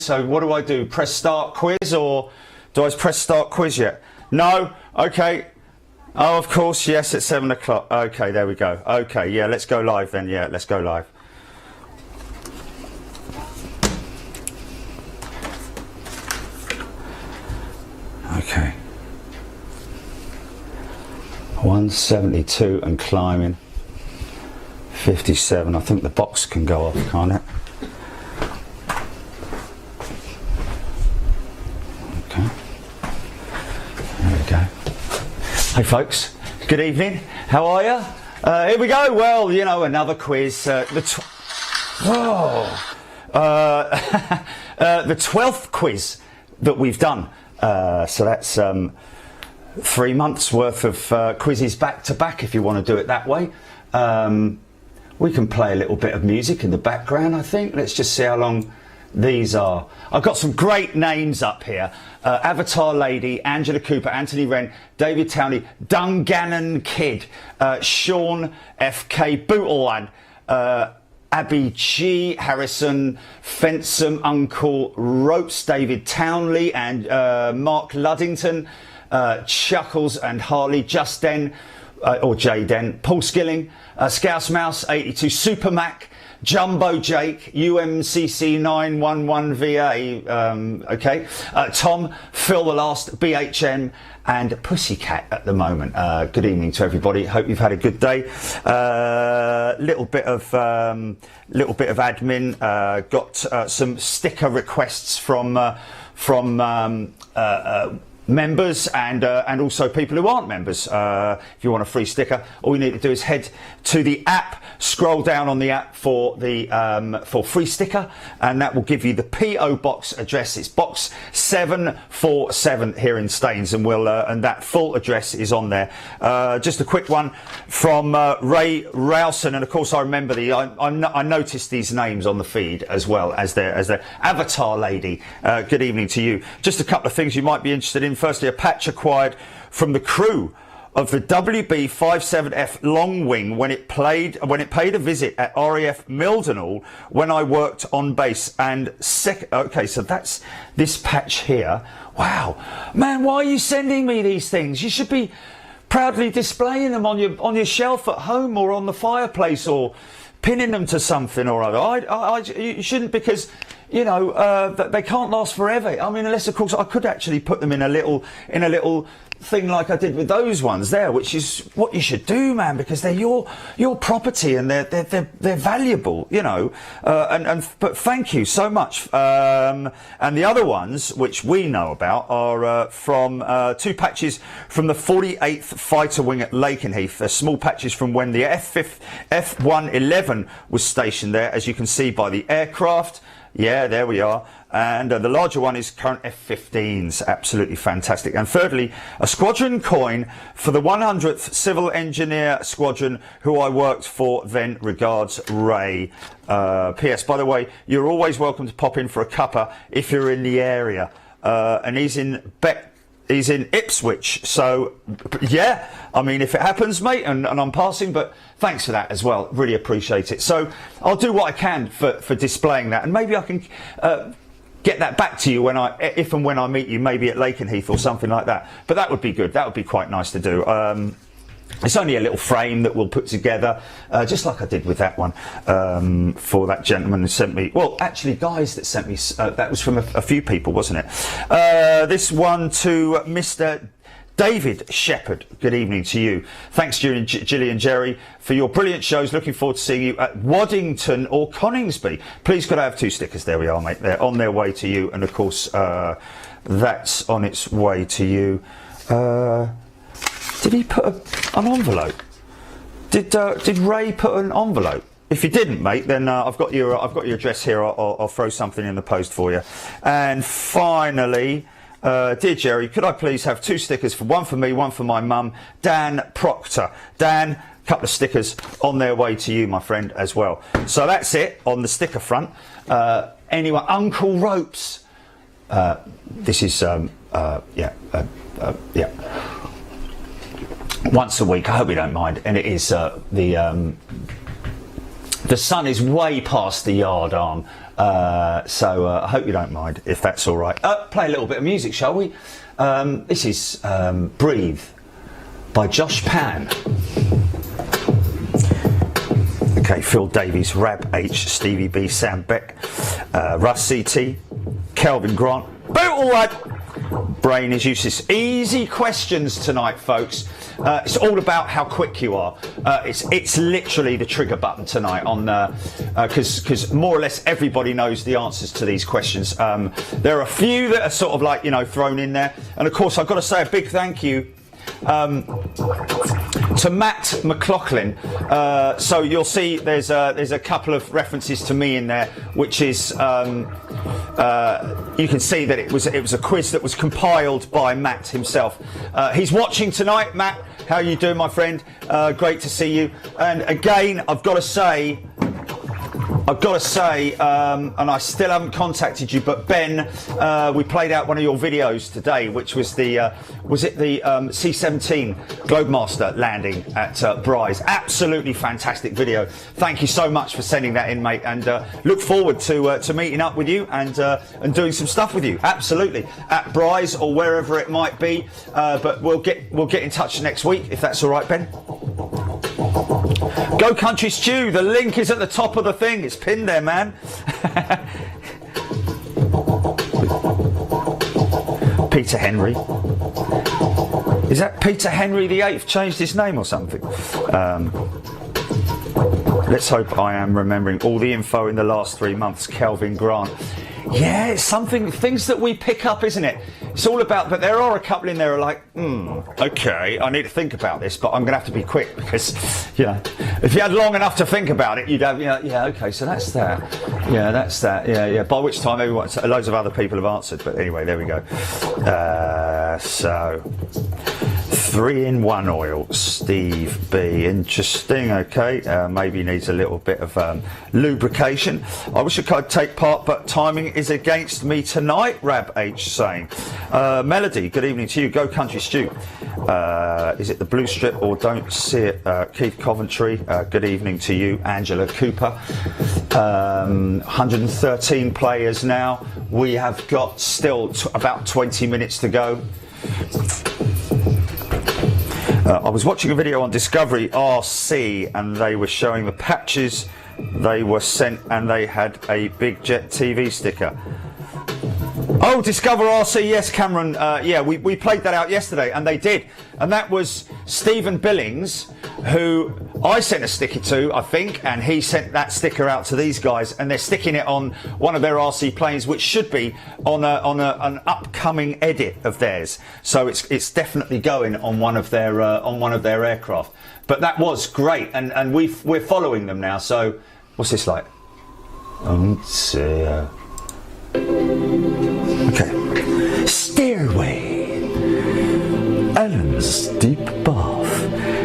So what do I do? Press start quiz, or do I press start quiz yet? No? Okay. Oh, of course, yes, it's 7 o'clock. Okay, there we go. Okay, yeah, let's go live then. Yeah, let's go live. Okay. 172 and climbing. 57. I think the box can go off, can't it? Okay. There we go. Hey folks, good evening. How are you? Here we go. Well, you know, another quiz. The 12th quiz that we've done. So that's 3 months worth of quizzes back to back, if you want to do it that way. We can play a little bit of music in the background, I think. Let's just see how long these are. I've got some great names up here. Avatar Lady, Angela Cooper, Anthony Wren, David Townley, Dungannon Kid, Sean F.K. Bootleland, Abby G, Harrison, Fensom, Uncle Ropes, David Townley and Mark Luddington, Chuckles and Harley, Justin, or Jayden, Paul Skilling, Scouse Mouse 82, Super Mac, Jumbo Jake, UMCC 911VA, okay, Tom, Phil the Last, BHM, and Pussycat at the moment. Good evening to everybody. Hope you've had a good day. Little bit of admin. Got some sticker requests from members and also people who aren't members. If you want a free sticker, all you need to do is head to the app, scroll down on the app for the for free sticker, and that will give you the PO box address. It's box 747 here in Staines, and we'll and that full address is on there. Just a quick one from Ray Rowson, and of course I remember I noticed these names on the feed as well as their Avatar Lady. Good evening to you. Just a couple of things you might be interested in. Firstly, a patch acquired from the crew of the WB-57F Long Wing when it paid a visit at RAF Mildenhall when I worked on base. And okay, so that's this patch here. Wow, man, why are you sending me these things? You should be proudly displaying them on your shelf at home or on the fireplace, or pinning them to something or other. You shouldn't, because you know they can't last forever. I mean, unless of course I could actually put them in a little thing like I did with those ones there, which is what you should do, man, because they're your property and they're valuable, you know. But thank you so much. And the other ones which we know about are from 2 patches from the 48th Fighter Wing at Lakenheath. They're small patches from when the F111 was stationed there, as you can see by the aircraft. Yeah, there we are. And the larger one is current F-15s. Absolutely fantastic. And thirdly, a squadron coin for the 100th Civil Engineer Squadron, who I worked for then. Regards, Ray. P.S. By the way, you're always welcome to pop in for a cuppa if you're in the area. And he's in Ipswich, so yeah, I mean, if it happens, mate, and I'm passing, but thanks for that as well, really appreciate it. So I'll do what I can for displaying that, and maybe I can get that back to you if and when I meet you, maybe at Lakenheath or something like that. But that would be good, that would be quite nice to do. It's only a little frame that we'll put together, just like I did with that one, for that gentleman who sent me, well, actually, guys that sent me, that was from a few people, wasn't it? This one to Mr. David Shepherd. Good evening to you. Thanks, Gillian Jerry, for your brilliant shows. Looking forward to seeing you at Waddington or Coningsby. Please could I have 2 stickers? There we are, mate. They're on their way to you, and of course, that's on its way to you. Did he put an envelope? Did Ray put an envelope? If you didn't, mate, then I've got your address here. I'll throw something in the post for you. And finally, dear Jerry, could I please have 2 stickers, one for me, one for my mum, Dan Proctor. Dan, a couple of stickers on their way to you, my friend, as well. So that's it on the sticker front. Anyway, Uncle Ropes. This is yeah. Once a week, I hope you don't mind, and it is the sun is way past the yard arm So I hope you don't mind, if that's all right. Play a little bit of music, shall we? This is Breathe by Josh Pan. Okay, Phil Davies, Rab H, Stevie B, Sam Beck, Russ CT, Kelvin Grant. Boot all right. Brain is useless. Easy questions tonight, folks. It's all about how quick you are. It's literally the trigger button tonight on because more or less everybody knows the answers to these questions. There are a few that are sort of like, you know, thrown in there, and of course I've got to say a big thank you to Matt McLaughlin. So you'll see there's a couple of references to me in there, which is you can see that it was a quiz that was compiled by Matt himself. He's watching tonight. Matt, how are you doing, my friend? Great to see you. And again, I've got to say, and I still haven't contacted you, but Ben, we played out one of your videos today, which was the C-17 Globemaster landing at Bryce. Absolutely fantastic video. Thank you so much for sending that in, mate, and look forward to meeting up with you and doing some stuff with you. Absolutely, at Bryce or wherever it might be. But we'll get in touch next week if that's all right, Ben. Go Country Stew, the link is at the top of the thing. It's pinned there, man. Peter Henry. Is that Peter Henry VIII changed his name or something? Let's hope I am remembering all the info in the last 3 months. Kelvin Grant. Yeah, it's things that we pick up, isn't it? It's all about, but there are a couple in there who are like, okay, I need to think about this, but I'm going to have to be quick because, you know, if you had long enough to think about it, you'd have, you know, yeah, okay, so that's that. Yeah, that's that. Yeah. By which time loads of other people have answered, but anyway, there we go. So, 3-in-1 oil, Steve B. Interesting, okay. Maybe needs a little bit of lubrication. I wish I could take part, but timing is against me tonight, Rab H saying. Melody, good evening to you. Go Country Stew. Is it the blue strip or don't see it? Keith Coventry, good evening to you. Angela Cooper. 113 players now. We have got still about 20 minutes to go. I was watching a video on Discovery RC and they were showing the patches they were sent and they had a Big Jet TV sticker. Oh, Discover RC, yes, Cameron. Yeah, we played that out yesterday and they did. And that was Stephen Billings, who I sent a sticker to, I think, and he sent that sticker out to these guys, and they're sticking it on one of their RC planes, which should be on an upcoming edit of theirs. So it's definitely going on one of their aircraft. But that was great, and we're following them now. So what's this like? Okay. Stairway. Alan's Deep Bath.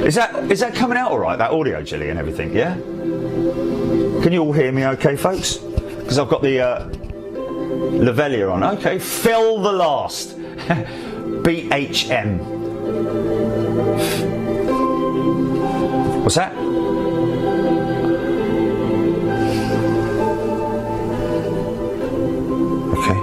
Is that coming out all right? That audio, Gilly, and everything, yeah? Can you all hear me okay, folks? Because I've got the lavalier on. Okay, Phil the Last. BHM. What's that? Okay.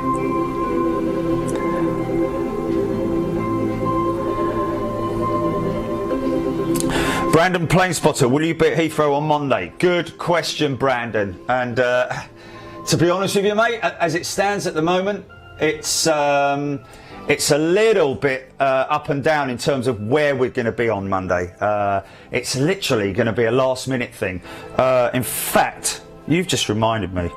Brandon Planespotter, will you be at Heathrow on Monday? Good question, Brandon. And to be honest with you, mate, as it stands at the moment, it's a little bit up and down in terms of where we're going to be on Monday. It's literally going to be a last-minute thing. In fact, you've just reminded me.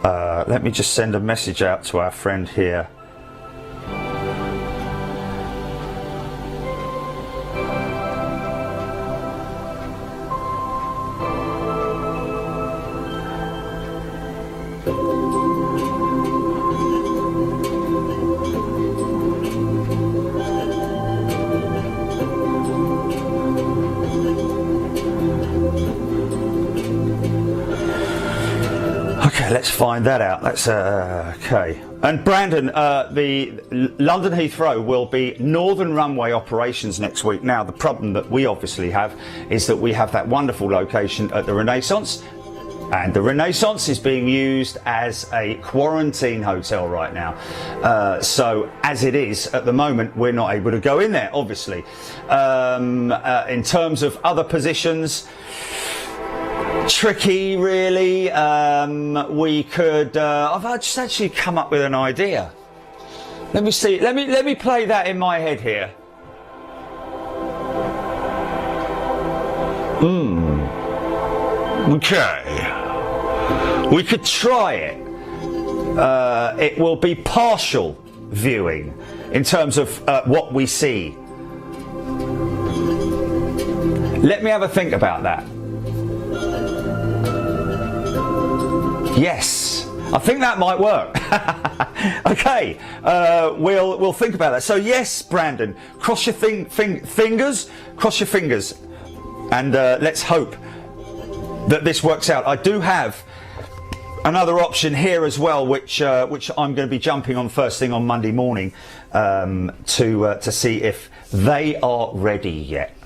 Let me just send a message out to our friend here. Let's find that out. That's okay. And Brandon, the London Heathrow will be northern runway operations next week. Now, the problem that we obviously have is that we have that wonderful location at the Renaissance, And the Renaissance is being used as a quarantine hotel right now. So as it is at the moment, we're not able to go in there, obviously. In terms of other positions, tricky really. We could, I've just actually come up with an idea. Let me see, let me play that in my head here. Okay. We could try it. It will be partial viewing in terms of what we see. Let me have a think about that. Yes, I think that might work. Okay, we'll think about that. So yes, Brandon, cross your fingers, and let's hope that this works out. I do have another option here as well, which I'm going to be jumping on first thing on Monday morning to see if they are ready yet.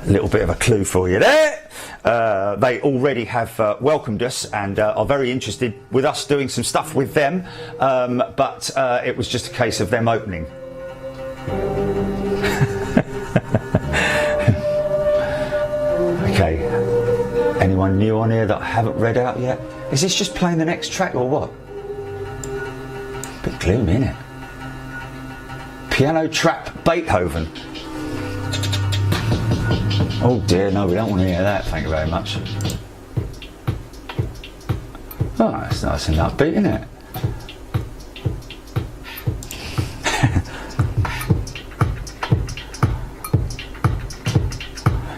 A little bit of a clue for you there. They already have welcomed us and are very interested with us doing some stuff with them, but it was just a case of them opening. Okay, anyone new on here that I haven't read out yet? Is this just playing the next track or what? Bit gloomy, isn't it? Piano Trap Beethoven. Oh dear, no, we don't want to hear that, thank you very much. Oh, that's nice and upbeat, isn't it?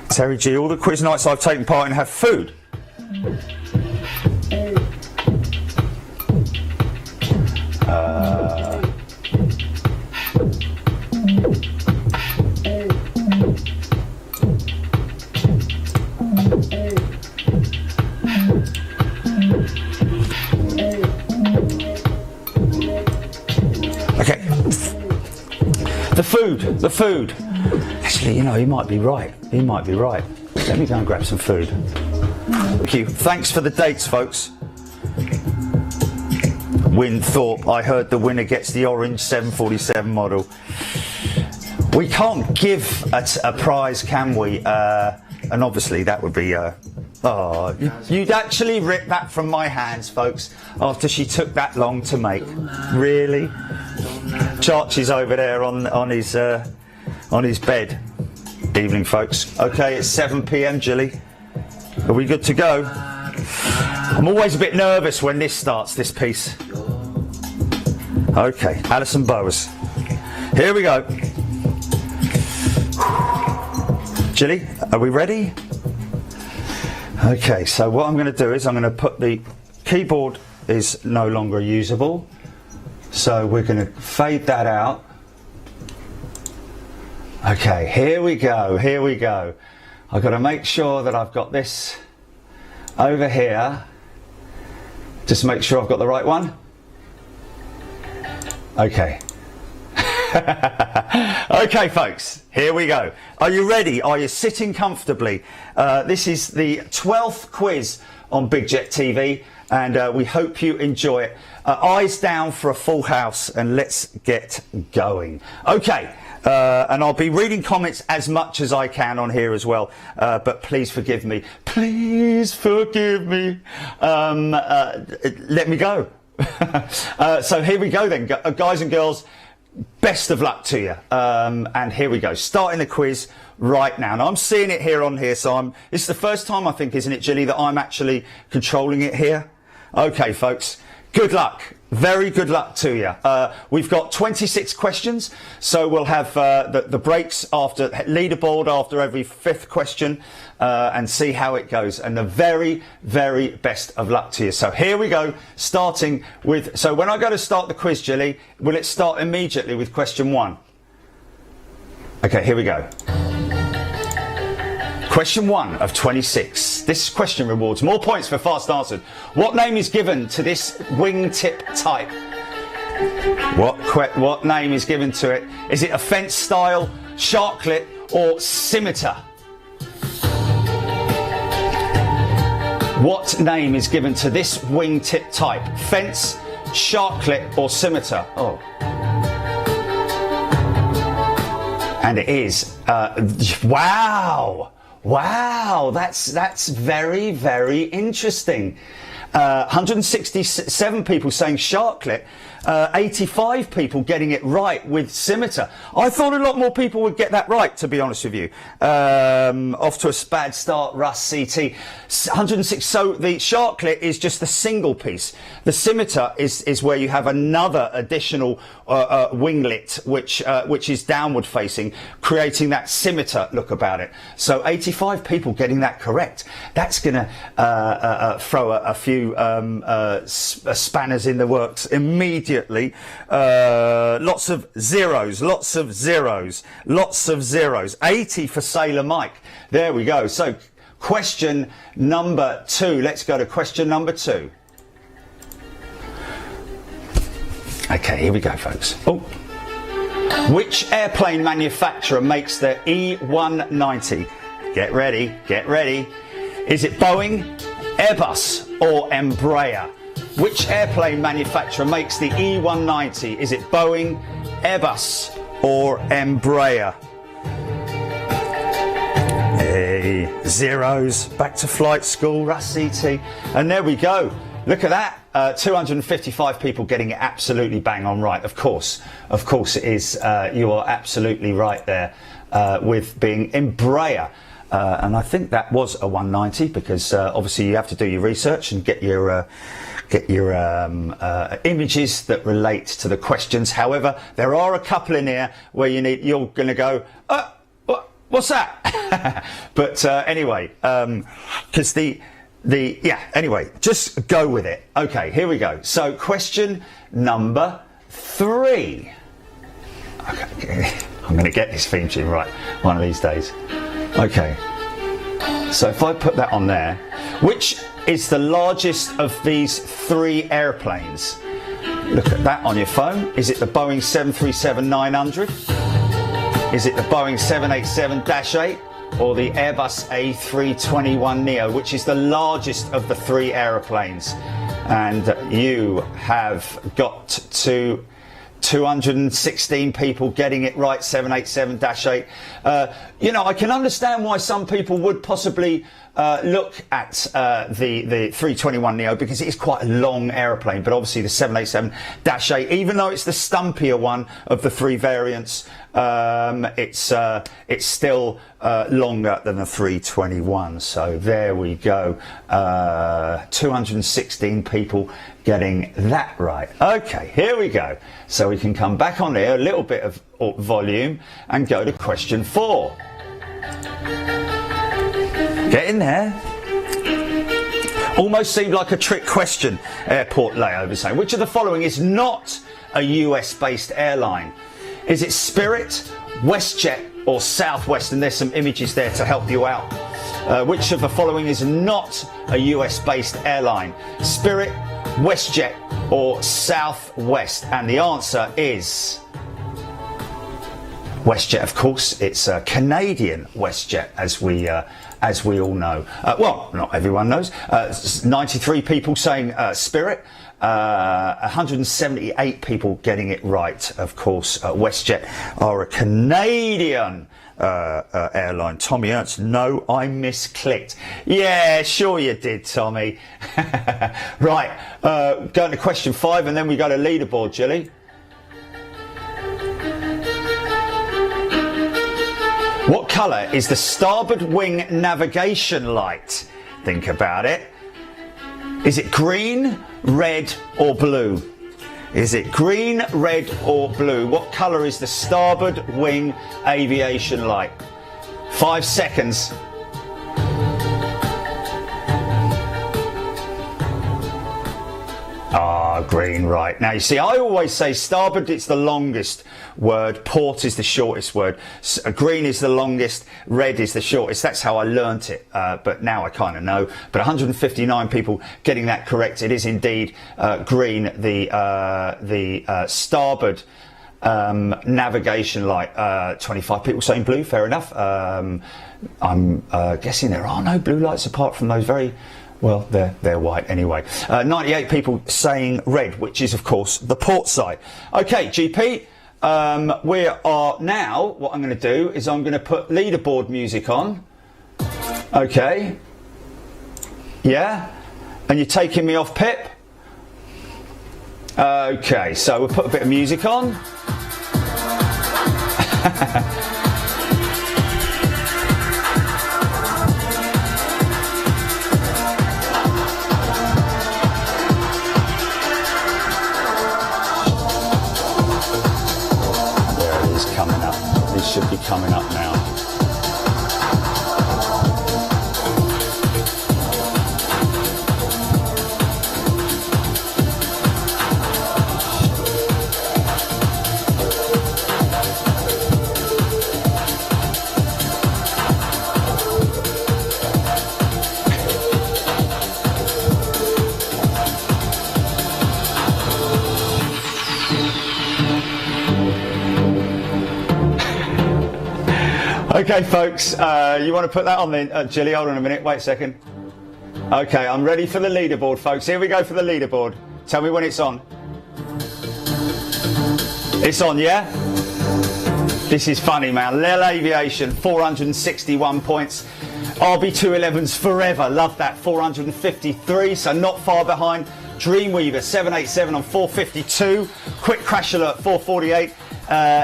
Terry G, all the quiz nights I've taken part in have food. Okay. The food. Actually, you know, he might be right. Let me go and grab some food. Thank you. Thanks for the dates, folks. Winthorpe, I heard the winner gets the orange 747 model. We can't give a prize, can we? And obviously that would be... oh, you'd actually rip that from my hands, folks, after she took that long to make. Really? Charchie's over there on his bed. Evening, folks. Okay, it's 7 p.m, Jilly. Are we good to go? I'm always a bit nervous when this starts, this piece. Okay, Alison Bowers. Here we go. Jilly, are we ready? Okay, so what I'm going to do is I'm going to put the keyboard is no longer usable. So we're going to fade that out. Okay, here we go. I've got to make sure that I've got this over here. Just make sure I've got the right one. Okay. Okay, folks, here we go. Are you ready? Are you sitting comfortably? This is the 12th quiz on Big Jet TV, and we hope you enjoy it. Eyes down for a full house, and let's get going. Okay. And I'll be reading comments as much as I can on here as well, but please forgive me. Please forgive me. Let me go. So here we go then, guys and girls. Best of luck to you. And here we go. Starting the quiz right now. Now I'm seeing it here on here, so this is the first time, I think, isn't it, Jilly, that I'm actually controlling it here. Okay, folks. Good luck. Very good luck to you. We've got 26 questions, so we'll have the breaks after leaderboard after every 5th question, and see how it goes. And the very, very best of luck to you. So here we go, starting with... So when I go to start the quiz, Jilly, will it start immediately with question 1? Okay, here we go. Question 1 of 26. This question rewards more points for fast answered. What name is given to this wingtip type? What name is given to it? Is it a fence style, sharklet, or scimitar? What name is given to this wingtip type? Fence, sharklet or scimitar? Oh. And it is, wow, that's very, very interesting. 167 people saying sharklet, 85 people getting it right with scimitar. I thought a lot more people would get that right, to be honest with you. Off to a bad start, Russ CT. 106. So the sharklet is just the single piece. The scimitar is where you have another additional winglet, which is downward facing, creating that scimitar look about it. So 85 people getting that correct. That's going to throw a few spanners in the works immediately. Lots of zeros, 80 for Sailor Mike. There we go. So question number 2. Let's go to question number 2. Okay, here we go, folks. Oh. Which airplane manufacturer makes the E190? Get ready, get ready. Is it Boeing, Airbus or Embraer? Which airplane manufacturer makes the E190? Is it Boeing, Airbus or Embraer? Hey, zeros, back to flight school, Russ CT. And there we go. Look at that. 255 people getting it absolutely bang on right. Of course it is. You are absolutely right there with being Embraer. And I think that was a 190 because obviously you have to do your research and get your images that relate to the questions. However, there are a couple in here where you're going to go, what's that? But anyway, because anyway, just go with it. Okay, here we go. So question number 3. Okay, I'm going to get this theme tune right one of these days. Okay, so if I put that on there, which is the largest of these 3 airplanes? Look at that on your phone. Is it the Boeing 737-900? Is it the Boeing 787-8 or the Airbus A321neo, which is the largest of the 3 airplanes? And you have got to 216 people getting it right, 787-8. I can understand why some people would possibly look at the 321neo because it is quite a long aeroplane, but obviously the 787-8, even though it's the stumpier one of the 3 variants, it's still longer than the 321. So there we go. 216 people getting that right. Okay, here we go. So we can come back on here, a little bit of volume, and go to question 4. Get in there. Almost seemed like a trick question. Airport layover saying, which of the following is not a US-based airline? Is it Spirit, WestJet or Southwest? And there's some images there to help you out. Which of the following is not a US-based airline? Spirit, WestJet or Southwest? And the answer is WestJet, of course. It's a Canadian WestJet, as we all know. Well, not everyone knows. 93 people saying Spirit. 178 people getting it right. Of course, WestJet are a Canadian airline. Tommy Ernst, no, I misclicked. Yeah, sure you did, Tommy. Right, going to question 5 and then we go to leaderboard, Jilly. What colour is the starboard wing navigation light? Think about it. Is it green, red or blue? Is it green, red or blue? What colour is the starboard wing aviation light? 5 seconds. Green, right. Now you see, I always say starboard, it's the longest word, port is the shortest word, green is the longest, red is the shortest. That's how I learnt it, but now I kind of know. But 159 people getting that correct. It is indeed green, the starboard navigation light. 25 people saying blue, fair enough. I'm guessing there are no blue lights apart from those very Well, they're white anyway. 98 people saying red, which is, of course, the port side. OK, GP, we are now, what I'm going to do is I'm going to put leaderboard music on. OK. Yeah. And you're taking me off, Pip? OK, so we'll put a bit of music on. Coming up. This should be coming up now. Okay, folks, you want to put that on then? Gilly, hold on a minute. Wait a second. Okay, I'm ready for the leaderboard, folks. Here we go for the leaderboard. Tell me when it's on. It's on, yeah? This is funny, man. Lil Aviation, 461 points. RB211's forever. Love that. 453, so not far behind. Dreamweaver, 787 on 452. Quick Crash Alert, 448.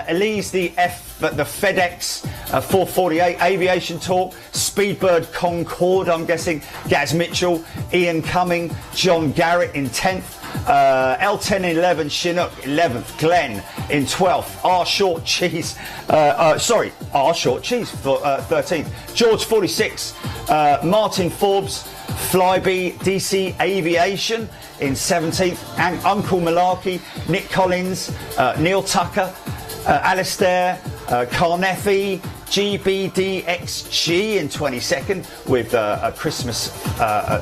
Elise the FedEx, 448. Aviation Talk, Speedbird Concorde, I'm guessing. Gaz Mitchell, Ian Cumming, John Garrett in 10th. L10 in 11th, Chinook 11th, Glenn in 12th, R Short Cheese, R Short Cheese for 13th, George 46, Martin Forbes, Flyby, DC Aviation in 17th, and Uncle Malarkey, Nick Collins, Neil Tucker, Alistair, Carnethy, GBDXG in 22nd with a Christmas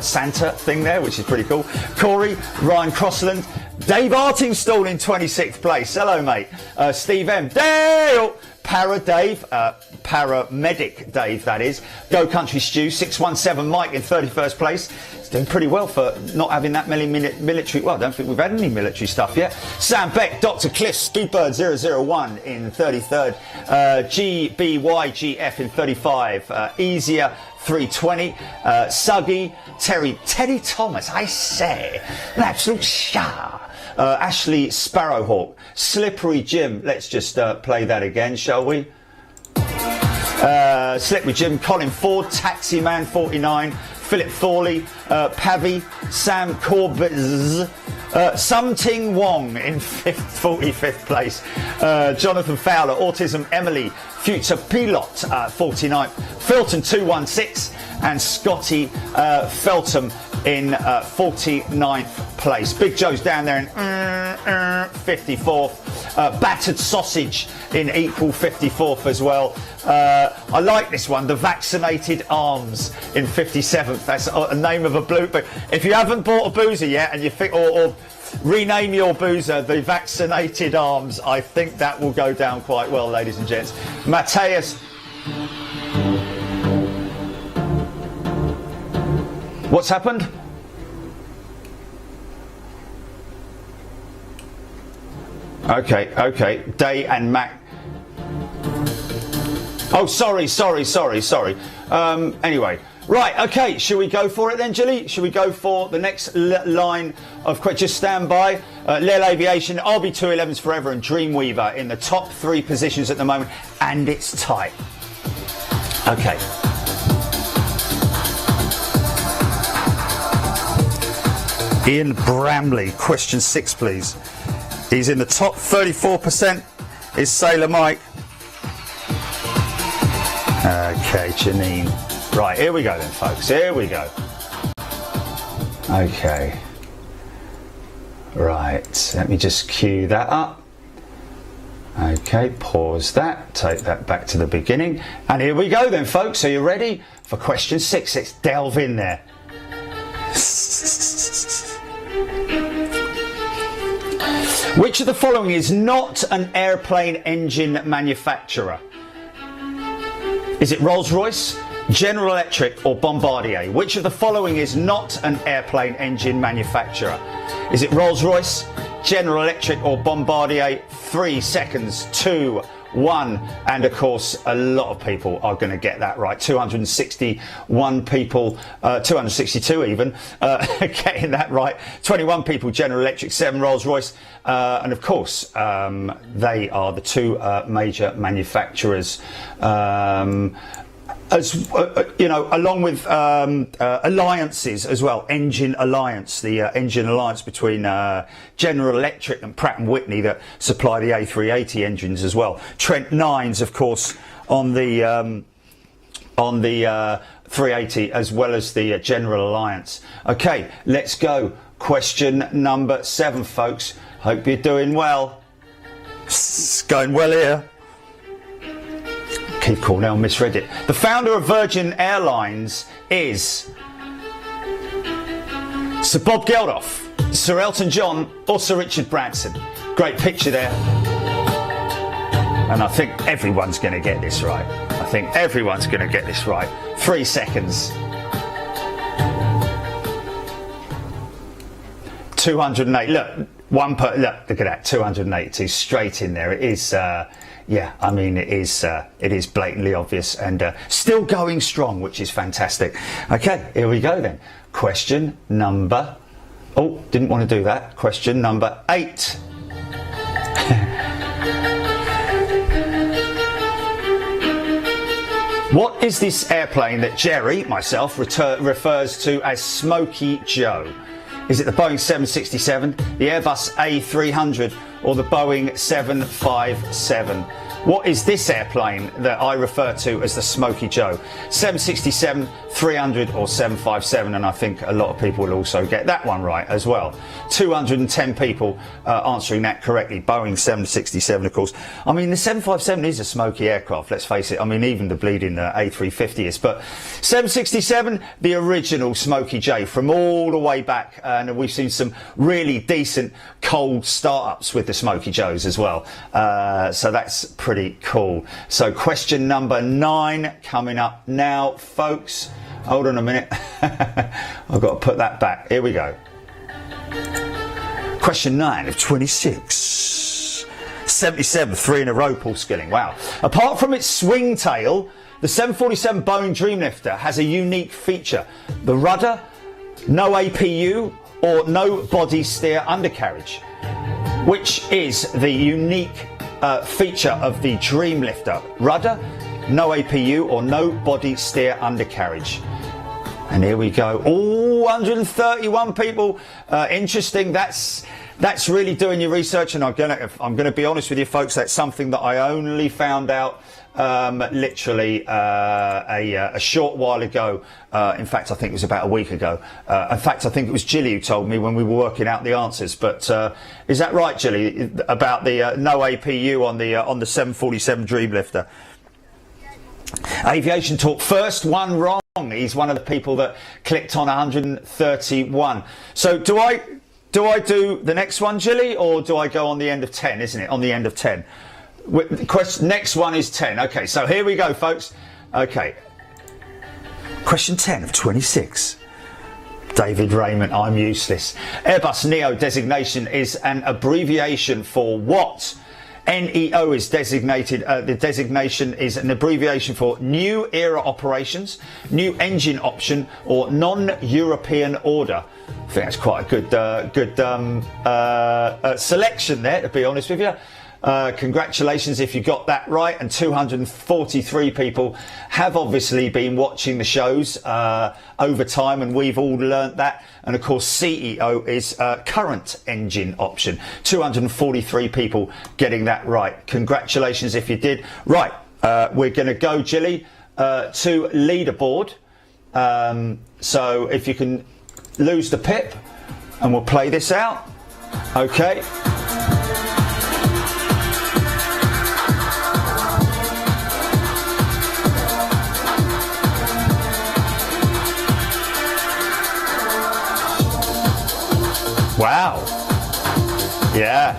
Santa thing there, which is pretty cool. Corey, Ryan Crossland, Dave Artingstall in 26th place. Hello, mate. Steve M. Dale! Para Dave, Paramedic Dave, that is. Go Country Stew, 617 Mike in 31st place. He's doing pretty well for not having that many military. Well, I don't think we've had any military stuff yet. Sam Beck, Dr. Cliff, Speedbird 001 in 33rd. GBYGF in 35. Easier 320. Suggy, Teddy Thomas, I say, an absolute shah. Ashley Sparrowhawk, Slippery Jim. Let's just play that again, shall we? Slippery Jim, Colin Ford, Taxi Man 49, Philip Thorley, Pavi, Sam Corbett, Something Wong in 45th place, Jonathan Fowler, Autism Emily, Future Pilot 49th, Filton 216, and Scotty Feltham in 49th place. Big Joe's down there in 54th. Battered Sausage in equal 54th as well. I like this one, the Vaccinated Arms in 57th. That's a name of a blue. But if you haven't bought a boozer yet and you think, or rename your boozer the Vaccinated Arms, I think that will go down quite well, ladies and gents. Mateus. What's happened? Okay. Day and Mac. Oh, sorry. Anyway, right, okay, shall we go for it then, Gilly? Shall we go for the next line of questions? Just stand by. Lil Aviation, RB211's forever, and Dreamweaver in the top 3 positions at the moment, and it's tight. Okay. Ian Bramley, question 6, please. He's in the top 34%. Is Sailor Mike. Okay, Janine. Right, here we go then, folks. Here we go. Okay. Right, let me just cue that up. Okay, pause that. Take that back to the beginning. And here we go then, folks. Are you ready for question 6? Let's delve in there. Which of the following is not an airplane engine manufacturer? Is it Rolls-Royce, General Electric or Bombardier? Which of the following is not an airplane engine manufacturer? Is it Rolls-Royce, General Electric or Bombardier? 3 seconds, 2, 1, and of course a lot of people are going to get that right. 261 people, 262 even, getting that right. 21 people General Electric, 7 Rolls-Royce, and of course they are the 2 major manufacturers. As you know, along with alliances as well, Engine Alliance, the engine alliance between General Electric and Pratt & Whitney that supply the A380 engines as well. Trent 9s, of course, on the 380 as well as the General Alliance. Okay, let's go. Question number 7, folks. Hope you're doing well. It's going well here. Keith Cornell misread it. The founder of Virgin Airlines is Sir Bob Geldof, Sir Elton John or Sir Richard Branson. Great picture there. And I think everyone's going to get this right. I think everyone's going to get this right. 3 seconds. 208. Look, look at that. 282 straight in there. It is. Yeah, I mean, it is blatantly obvious and still going strong, which is fantastic. Okay, here we go then. Question number... Oh, didn't want to do that. Question number 8. What is this airplane that Jerry, myself, refers to as Smoky Joe? Is it the Boeing 767, the Airbus A300 or the Boeing 757? What is this airplane that I refer to as the Smoky Joe? 767, 300 or 757, and I think a lot of people will also get that one right as well. 210 people answering that correctly. Boeing 767, of course. I mean, the 757 is a smoky aircraft, let's face it. I mean, even the bleeding A350 is. But 767, the original Smoky J from all the way back. And we've seen some really decent cold startups with the Smoky Joes as well. So that's pretty cool. So question number 9 coming up now, folks. Hold on a minute. I've got to put that back. Here we go. Question 9 of 26. 77, 3 in a row, Paul Skilling. Wow. Apart from its swing tail, the 747 Boeing Dreamlifter has a unique feature. The rudder, no APU, or no body steer undercarriage. Which is the unique feature of the Dreamlifter? Rudder, no APU, or no body steer undercarriage? And here we go. Oh, 131 people. Interesting. That's really doing your research, and I'm gonna be honest with you, folks. That's something that I only found out literally a short while ago. In fact, I think it was about a week ago. In fact, I think it was Jilly who told me when we were working out the answers. But is that right, Jilly, about the no APU on the 747 Dreamlifter? Aviation Talk first, one wrong. He's one of the people that clicked on 131. So do I do the next one, Jilly, or do I go on the end of 10? Isn't it on the end of 10? Question next one is 10. Okay, so here we go, folks. Okay, question 10 of 26. David Raymond, I'm useless. Airbus Neo designation is an abbreviation for what? NEO is designated, the designation is an abbreviation for New Era Operations, New Engine Option, or Non-European Order. I think that's quite a good selection there, to be honest with you. Congratulations if you got that right, and 243 people have obviously been watching the shows over time, and we've all learnt that. And of course CEO is current engine option. 243 people getting that right. Congratulations if you did. Right, we're going to go, Jilly, to leaderboard. So if you can lose the pip and we'll play this out. Okay. Wow. Yeah.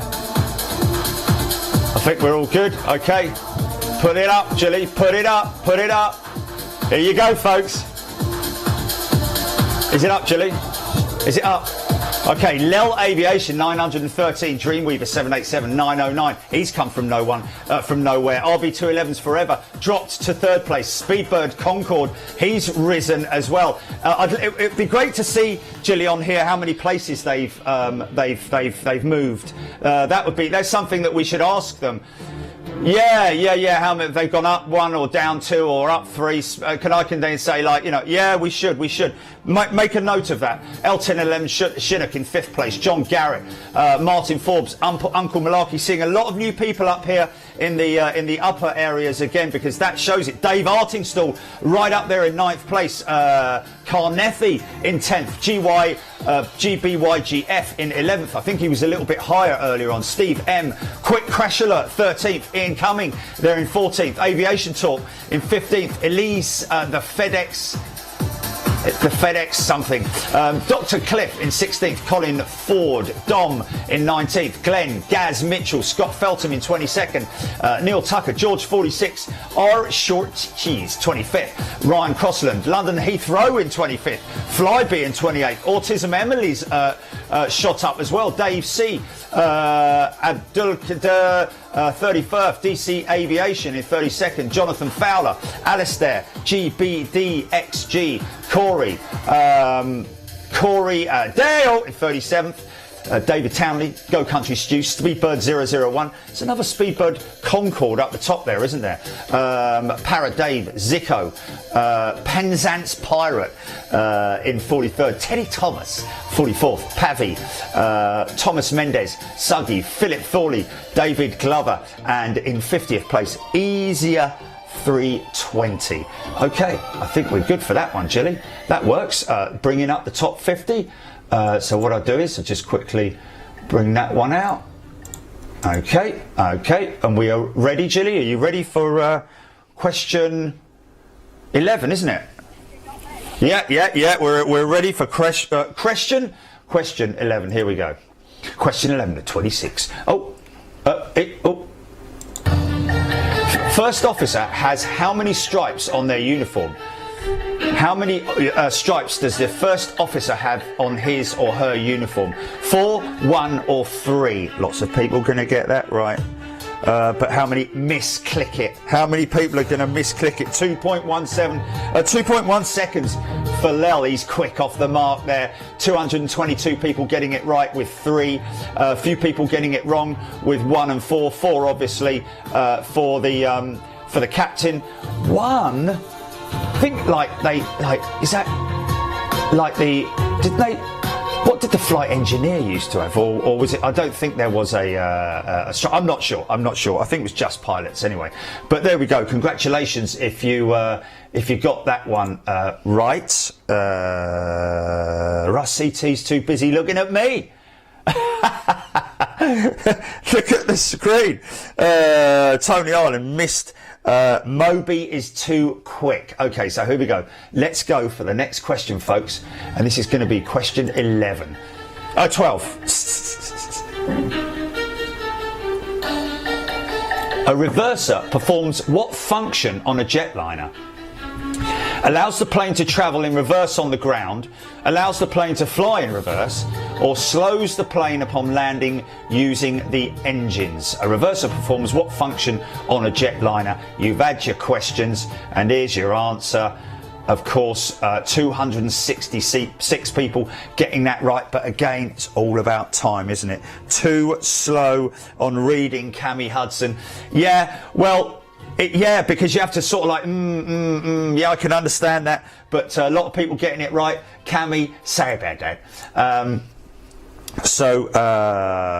I think we're all good. Okay. Put it up, Jilly. Put it up. Put it up. Here you go, folks. Is it up, Julie? Is it up? Okay, Lel Aviation 913, Dreamweaver 787 909. He's come from nowhere. RB211's Forever dropped to third place. Speedbird Concorde, he's risen as well. It'd be great to see, Gilly, on here how many places they've moved. That's something that we should ask them. Yeah. How many they've gone up one or down two or up three? Can I then say, like, yeah, we should make a note of that. L1011 Shinnock in fifth place. John Garrett, Martin Forbes, Uncle Malarkey, seeing a lot of new people up here in the upper areas again, because that shows it. Dave Artingstall right up there in ninth place. Carnethy in 10th. GBYGF in 11th. I think he was a little bit higher earlier on. Steve M. Quick Crash Alert 13th. Ian Cumming there in 14th. Aviation Talk in 15th. Elise, the FedEx something. Dr. Cliff in 16th. Colin Ford. Dom in 19th. Glenn, Gaz Mitchell, Scott Feltham in 22nd. Neil Tucker, George 46. R. Short Cheese 25th. Ryan Crossland, London Heathrow in 25th. Flyby in 28th. Autism Emily's shot up as well. Dave C. Abdul Kader 31st. DC Aviation in 32nd. Jonathan Fowler, Alistair, GBDXG, Corey Dale in 37th. David Townley, Go Country Stew, Speedbird 001. It's another Speedbird Concorde up the top there, isn't there? Para Dave, Zico, Penzance Pirate in 43rd. Teddy Thomas, 44th. Pavi, Thomas Mendez, Suggy, Philip Thorley, David Glover, and in 50th place, Easier 320. Okay, I think we're good for that one, Gilly. That works. Bringing up the top 50. So what I'll do is I'll just quickly bring that one out. Okay, and we are ready, Gilly. Are you ready for question 11, isn't it? Yeah. We're ready for question 11. Here we go. Question 11 at 26. First officer has how many stripes on their uniform? How many stripes does the first officer have on his or her uniform? 4, 1 or 3? Lots of people going to get that right. But how many misclick it? How many people are going to misclick it? 2.1 seconds for Lel. He's quick off the mark there. 222 people getting it right with 3. A few people getting it wrong with 1 and 4. 4 obviously for the captain. 1. I think what did the flight engineer used to have, or was it? I don't think there was a I'm not sure. I think it was just pilots anyway. But there we go. Congratulations if you got that one right. Russ CT's too busy looking at me. Look at the screen. Tony Ireland missed. Moby is too quick. Okay, so here we go. Let's go for the next question, folks. And this is going to be question 11. 12. A reverser performs what function on a jetliner? Allows the plane to travel in reverse on the ground, allows the plane to fly in reverse, or slows the plane upon landing using the engines. A reverser performs what function on a jetliner? You've had your questions, and here's your answer. Of course, 266 people getting that right, but again, it's all about time, isn't it? Too slow on reading, Cammy Hudson. Yeah, well... because you have to sort of like, yeah, I can understand that. But a lot of people getting it right. Cammy, sorry about that.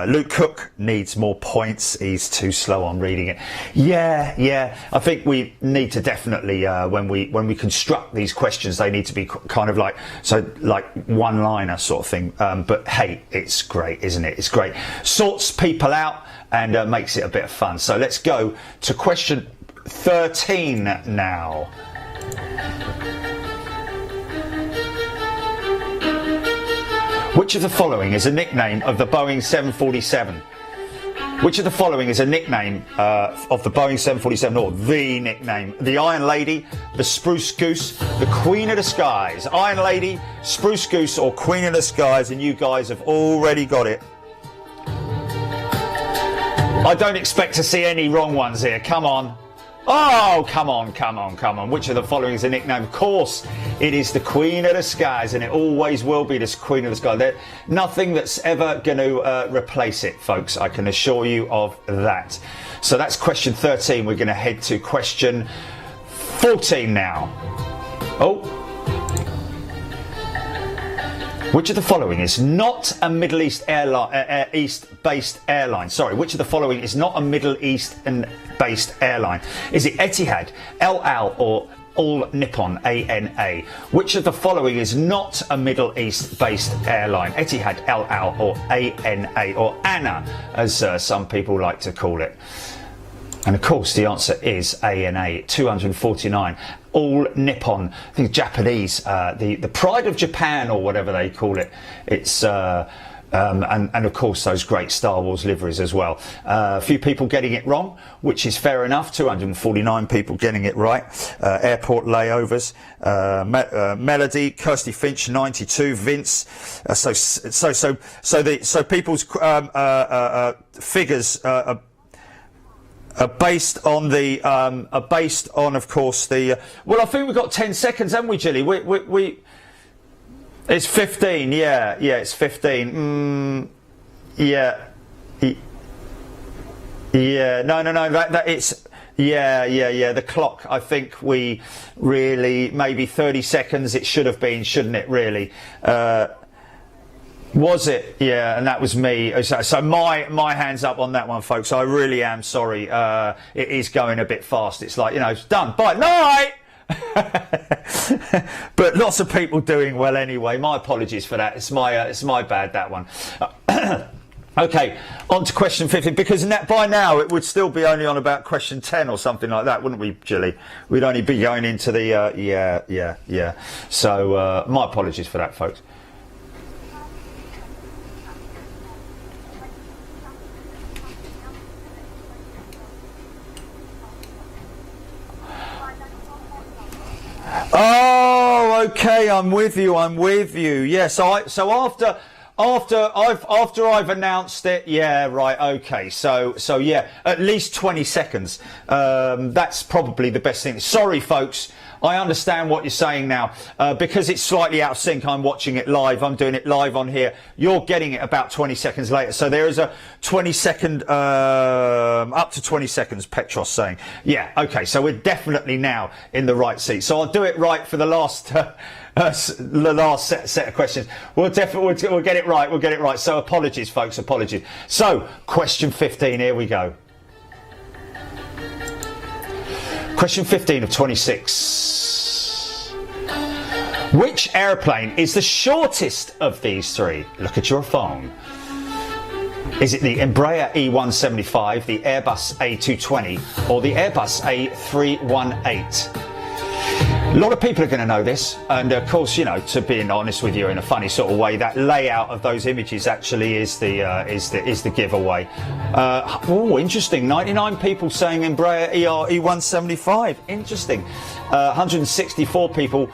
Luke Cook needs more points. He's too slow on reading it. Yeah. I think we need to definitely, when we construct these questions, they need to be kind of like one-liner sort of thing. But hey, it's great, isn't it? It's great. Sorts people out and makes it a bit of fun. So let's go to question 13 now. Which of the following is a nickname of the Boeing 747? Which of the following is a nickname of the Boeing 747, or the nickname? The Iron Lady, the Spruce Goose, the Queen of the Skies. Iron Lady, Spruce Goose, or Queen of the Skies, and you guys have already got it. I don't expect to see any wrong ones here. Come on. Oh, come on, come on, come on. Which of the following is a nickname? Of course, it is the Queen of the Skies, and it always will be this Queen of the Skies. There's nothing that's ever going to replace it, folks. I can assure you of that. So that's question 13. We're going to head to question 14 now. Oh. Which of the following is not a Middle East airline, East-based airline? Sorry, which of the following is not a Middle Eastern-based airline? Is it Etihad, El Al, or All Nippon, ANA? Which of the following is not a Middle East-based airline? Etihad, El Al, or ANA, or ANA, as some people like to call it. And of course, the answer is ANA, 249. All Nippon, I think Japanese, the pride of Japan, or whatever they call it. It's and of course those great Star Wars liveries as well. A few people getting it wrong, which is fair enough. 249 people getting it right. Airport layovers. Melody, Kirsty Finch, 92. Vince. So people's figures are based on the of course the well, I think we've got 10 seconds, haven't we, Gilly? We it's 15. Yeah, it's 15. Yeah, no, that it's yeah, the clock, I think we really, maybe 30 seconds it should have been, shouldn't it, really? Was it? Yeah, and that was me. So my hands up on that one, folks. I really am sorry. It is going a bit fast. It's like, it's done. Bye, night. But lots of people doing well anyway. My apologies for that. It's my bad, that one. Okay, on to question 15, because by now it would still be only on about question 10 or something like that, wouldn't we, Gilly? We'd only be going into the yeah. So my apologies for that, folks. Oh, okay, I'm with you. Yeah, so after I've announced it, yeah, right, okay. So yeah, at least 20 seconds. That's probably the best thing. Sorry, folks. I understand what you're saying now. Because it's slightly out of sync, I'm watching it live. I'm doing it live on here. You're getting it about 20 seconds later. So there is a 20-second, up to 20 seconds, Petros saying. Yeah, okay, so we're definitely now in the right seat. So I'll do it right for the last set of questions. We'll get it right. We'll get it right. So apologies, folks, apologies. So question 15, here we go. Question 15 of 26. Which aeroplane is the shortest of these three? Look at your phone. Is it the Embraer E175, the Airbus A220, or the Airbus A318? A lot of people are going to know this, and of course, to being honest with you in a funny sort of way, that layout of those images actually is the giveaway. Oh, interesting. 99 people saying Embraer E175. Interesting. 164 people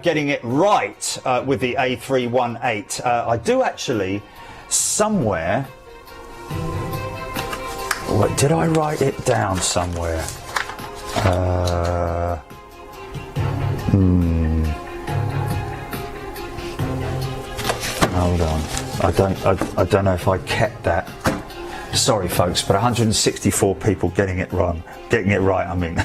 getting it right with the A318. I do actually somewhere. What, did I write it down somewhere? Hold on. I don't know if I kept that. Sorry, folks, but 164 people getting it wrong. Getting it right, I mean.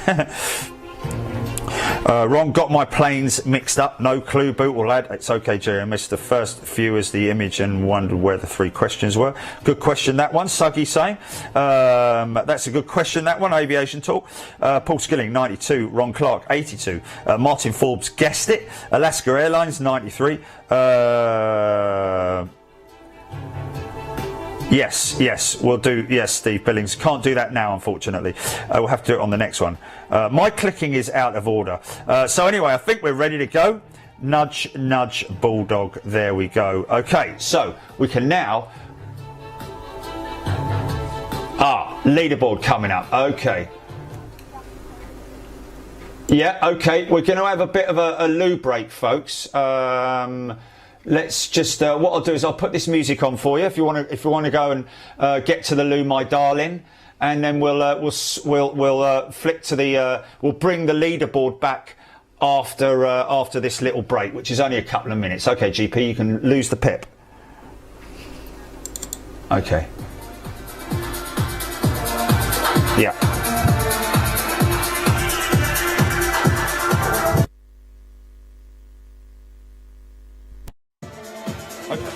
Ron, got my planes mixed up. No clue, boot or lad. It's okay, Jerry. I missed the first few as the image and wondered where the three questions were. Good question, that one. Suggy saying. That's a good question, that one. Aviation Talk. Paul Skilling, 92. Ron Clark, 82. Martin Forbes guessed it. Alaska Airlines, 93. Yes, we'll do. Yes, Steve Billings. Can't do that now, unfortunately. We'll have to do it on the next one. My clicking is out of order. So anyway, I think we're ready to go. Nudge, nudge, bulldog. There we go. Okay, so we can now Leaderboard coming up. Okay. Yeah, okay. We're going to have a bit of a loo break, folks. Let's just. What I'll do is I'll put this music on for you if you want to go and get to the loo, my darling, and then we'll flick to the. We'll bring the leaderboard back after this little break, which is only a couple of minutes. Okay, GP, you can lose the pip. Okay. Yeah. Okay.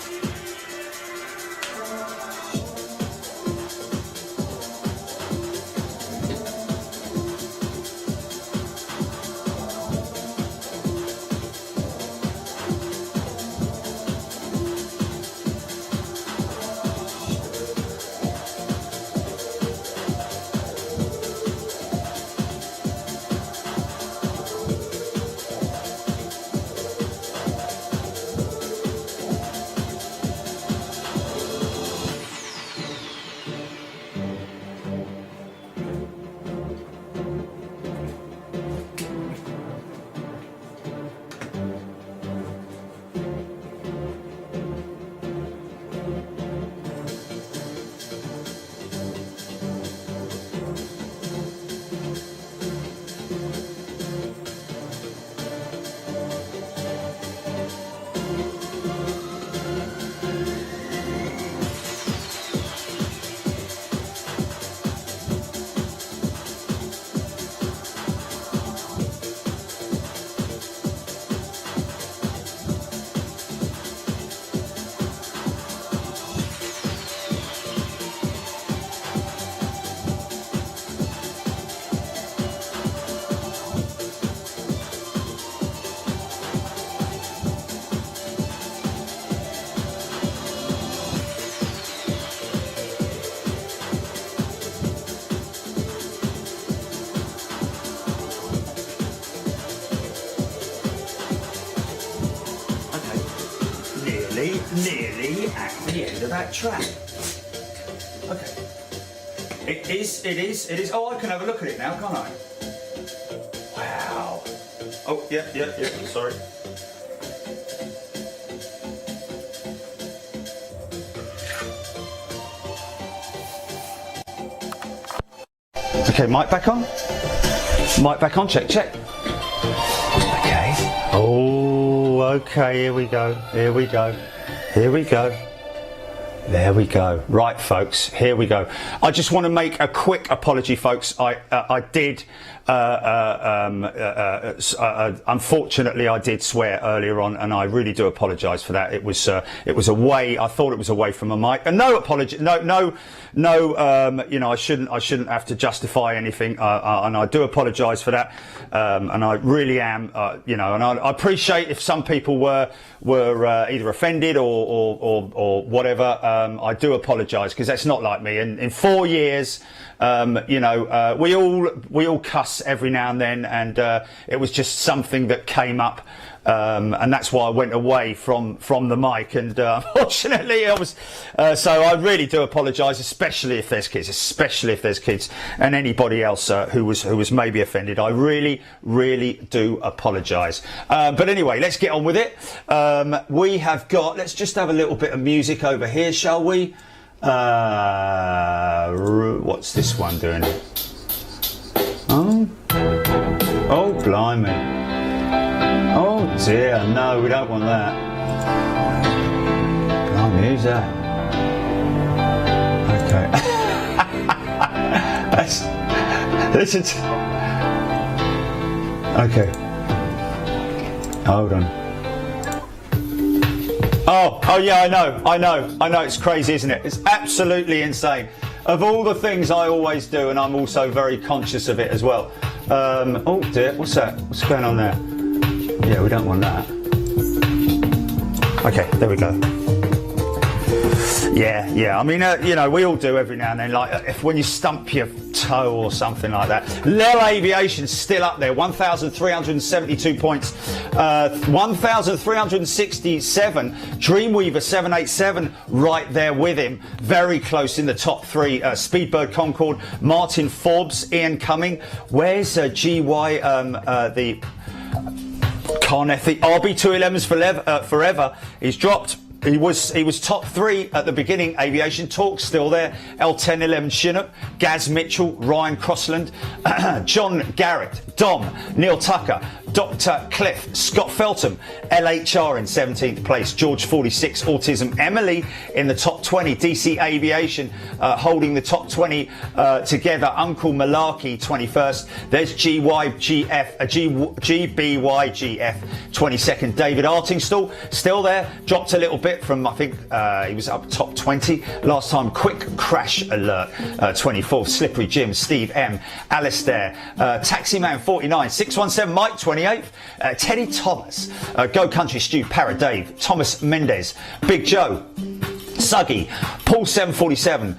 Nearly at the end of that track. Okay. It is. Oh, I can have a look at it now, can't I? Wow. Oh, yeah, sorry. Okay, mic back on. Mic back on, check. Okay. Oh, okay, here we go. There we go. Right, folks, here we go. I just want to make a quick apology, folks. I did, unfortunately, I did swear earlier on, and I really do apologise for that. It was away. I thought it was away from a mic, and no apology. No. You know, I shouldn't have to justify anything, and I do apologise for that. And I really am. You know, and I appreciate if some people were either offended or whatever. I do apologise, because that's not like me. And in 4 years, you know, we all cuss every now and then, and it was just something that came up, and that's why I went away from the mic. And unfortunately, I was. So I really do apologise, especially if there's kids, and anybody else who was maybe offended. I really do apologise. But anyway, let's get on with it. We have got. Let's just have a little bit of music over here, shall we? What's this one doing? Oh, blimey. Oh dear, no, we don't want that. Blimey, who's that? Okay. Listen to... Okay. Hold on. Oh yeah, I know, it's crazy, isn't it? It's absolutely insane. Of all the things I always do, and I'm also very conscious of it as well. Oh dear, what's that? What's going on there? Yeah, we don't want that. Okay, there we go. Yeah. I mean, you know, we all do every now and then. Like when you stump your toe or something like that. Lel Aviation still up there, 1,372 points, 1,367. Dreamweaver 787 right there with him, very close in the top three. Speedbird Concorde, Martin Forbes, Ian Cumming. Where's GY the Carnethi? RB211's forever. He's dropped. He was top three at the beginning. Aviation Talk still there. L1011 Chinook, Gaz Mitchell, Ryan Crossland, John Garrett, Dom, Neil Tucker, Dr. Cliff, Scott Feltham, LHR in 17th place, George 46, Autism, Emily in the top 20, DC Aviation holding the top 20 together, Uncle Malarkey 21st, there's GBYGF 22nd, David Artingstall still there, dropped a little bit from, I think he was up top 20 last time. Quick Crash Alert 24th, Slippery Jim, Steve M, Alistair, Taximan 49, 617 Mike 28th, Teddy Thomas, Go Country Stew, Para Dave, Thomas Mendez, Big Joe, Suggy, Paul 747,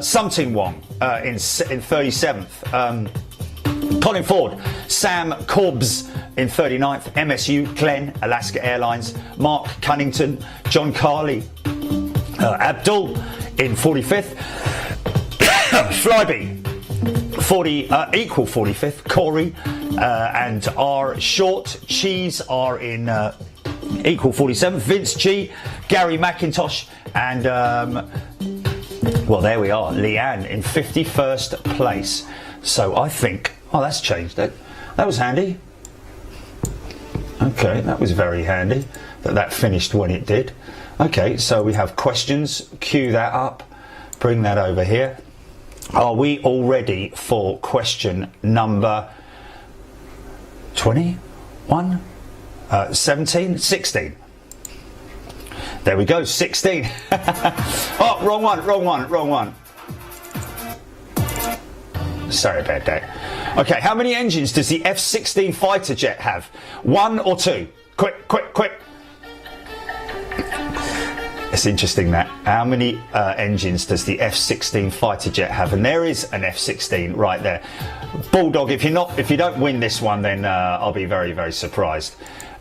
Something Wong in 37th, Colin Ford, Sam Corbs in 39th, MSU, Glenn, Alaska Airlines, Mark Cunnington, John Carley, Abdul in 45th, Flyby, equal 45th, Corey and R Short, Cheese are in equal 47th, Vince G, Gary McIntosh, and well, there we are, Leanne in 51st place. So I think, oh, that's changed. That was handy. Okay, that was very handy that finished when it did. Okay, so we have questions. Cue that up. Bring that over here. Are we all ready for question number 21? 17? 16? There we go, 16. Oh, wrong one. Sorry about that. Okay, how many engines does the F-16 fighter jet have? 1 or 2? Quick. It's interesting that. How many engines does the F-16 fighter jet have? And there is an F-16 right there. Bulldog, if you don't win this one, then I'll be very, very surprised.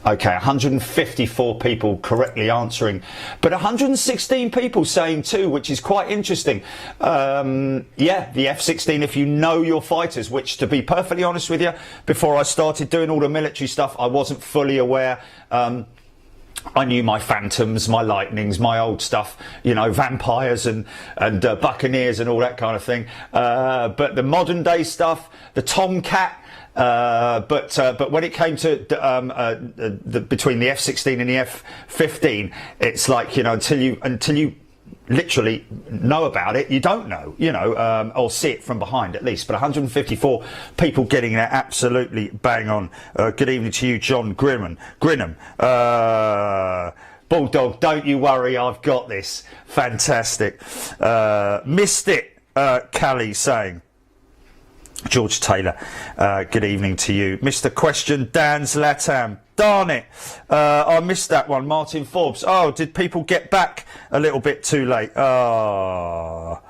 Okay, 154 people correctly answering, but 116 people saying 2, which is quite interesting. Yeah, the F-16, if you know your fighters, which, to be perfectly honest with you, before I started doing all the military stuff, I wasn't fully aware. I knew my Phantoms, my Lightnings, my old stuff, you know, Vampires and Buccaneers and all that kind of thing. But the modern day stuff, the Tomcat, but when it came to between the F-16 and the F-15, it's like, you know, until you literally know about it, you don't know, you know, or see it from behind at least. But 154 people getting that absolutely bang on. Good evening to you, John Grinham. Bulldog, don't you worry, I've got this. Fantastic. Missed it, Callie saying. George Taylor, good evening to you. Mr. Question, Dan's Latam. Darn it, I missed that one. Martin Forbes. Oh, did people get back a little bit too late? Oh.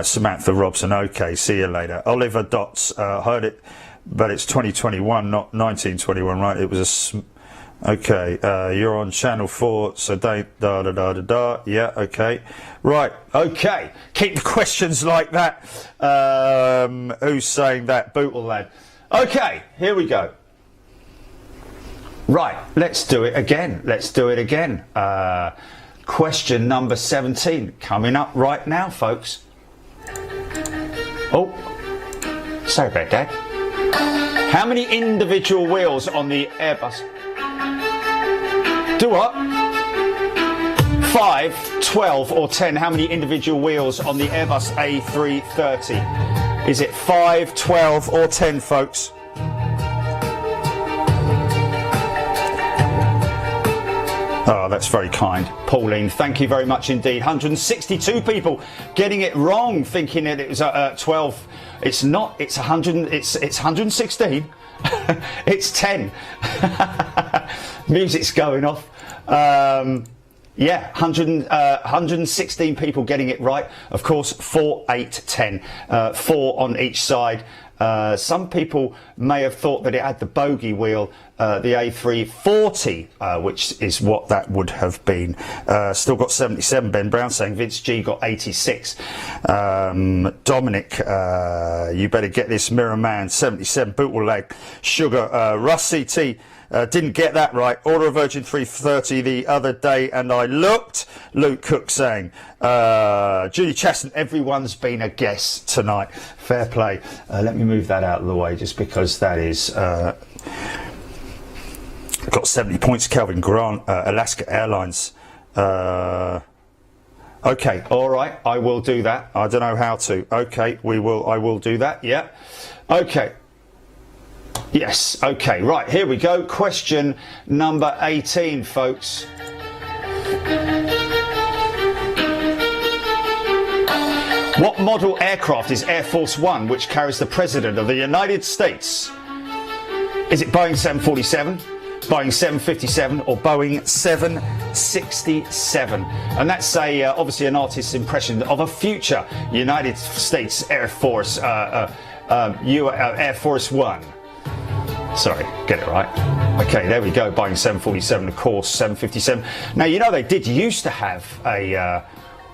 Samantha Robson, okay, see you later. Oliver Dots, heard it, but it's 2021, not 1921, right? It was okay, you're on channel 4, so don't yeah, okay, right, okay, keep the questions like that. Who's saying that? Bootle lad. Okay, here we go. Right, let's do it again. Question number 17 coming up right now, folks. Oh, sorry about that. How many individual wheels on the Airbus? Do what? 5, 12 or 10? How many individual wheels on the Airbus A330? Is it 5, 12 or 10, folks? Oh, that's very kind. Pauline, thank you very much indeed. 162 people getting it wrong, thinking that it was 12. It's not, it's 100, it's 116. It's 10. Music's going off. Yeah, 116 people getting it right. Of course, 4, 8, 10. 4 on each side. Some people may have thought that it had the bogey wheel, the A340, which is what that would have been. Still got 77. Ben Brown saying Vince G got 86. Dominic, you better get this, Mirror Man, 77. Bootle Leg, Sugar, Russ CT. Didn't get that right. Order of Virgin 330 the other day, and I looked. Luke Cook saying, Julie Chaston, everyone's been a guest tonight. Fair play. Let me move that out of the way, just because that is got 70 points. Calvin Grant, Alaska Airlines. Okay, all right, I will do that. I don't know how to. Okay, I will do that. Yeah. Okay. Yes, okay, right, here we go. Question number 18, folks. What model aircraft is Air Force One, which carries the President of the United States? Is it Boeing 747, Boeing 757, or Boeing 767? And that's obviously an artist's impression of a future United States Air Force, Air Force One. Sorry, get it right. Okay, there we go. Boeing 747, of course, 757. Now, you know, they did used to have a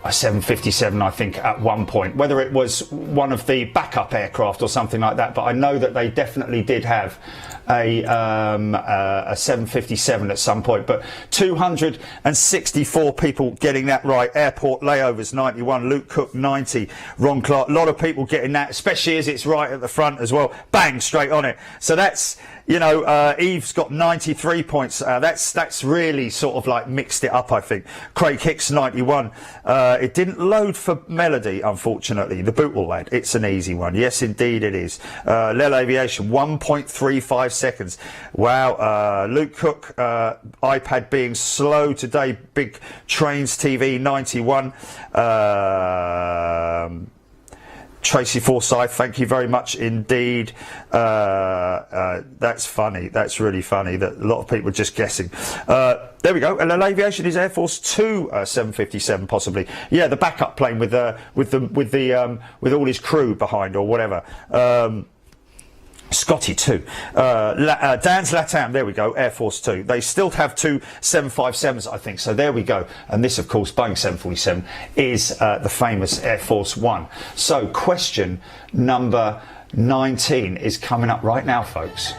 757, I think, at one point, whether it was one of the backup aircraft or something like that. But I know that they definitely did have a 757 at some point. But 264 people getting that right. Airport layovers 91. Luke Cook 90. Ron Clark. A lot of people getting that, especially as it's right at the front as well. Bang, straight on it. So that's, you know, Eve's got 93 points. That's really sort of like mixed it up, I think. Craig Hicks 91. It didn't load for Melody, unfortunately. The Bootle lad. It's an easy one. Yes, indeed it is. Lel Aviation 1.35 seconds. Wow. Luke Cook, iPad being slow today. Big Trains TV 91. Tracy Forsyth, thank you very much indeed. That's funny. That's really funny that a lot of people are just guessing. There we go. And Aviation is Air Force 2 757 possibly. Yeah, the backup plane with all his crew behind or whatever. Scotty 2. Dan's Latam, there we go, Air Force 2. They still have two 757s, I think, so there we go. And this, of course, Boeing 747, is the famous Air Force 1. So question number 19 is coming up right now, folks.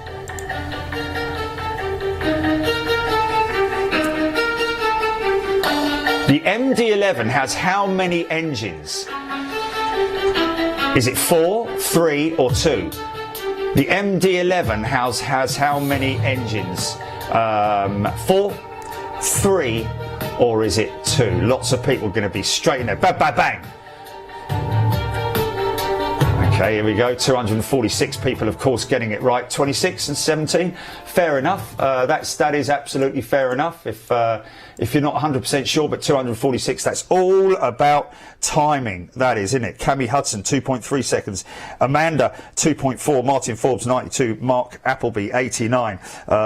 The MD-11 has how many engines? Is it 4, 3 or 2? The MD-11 has how many engines? 4, 3, or is it 2? Lots of people are going to be straight in there. Bang, bang, bang. Okay, here we go. 246 people, of course, getting it right. 26 and 17. Fair enough. That is absolutely fair enough. If you're not 100% sure, but 246, that's all about timing. That is, isn't it? Cammy Hudson, 2.3 seconds. Amanda, 2.4. Martin Forbes, 92. Mark Appleby, 89.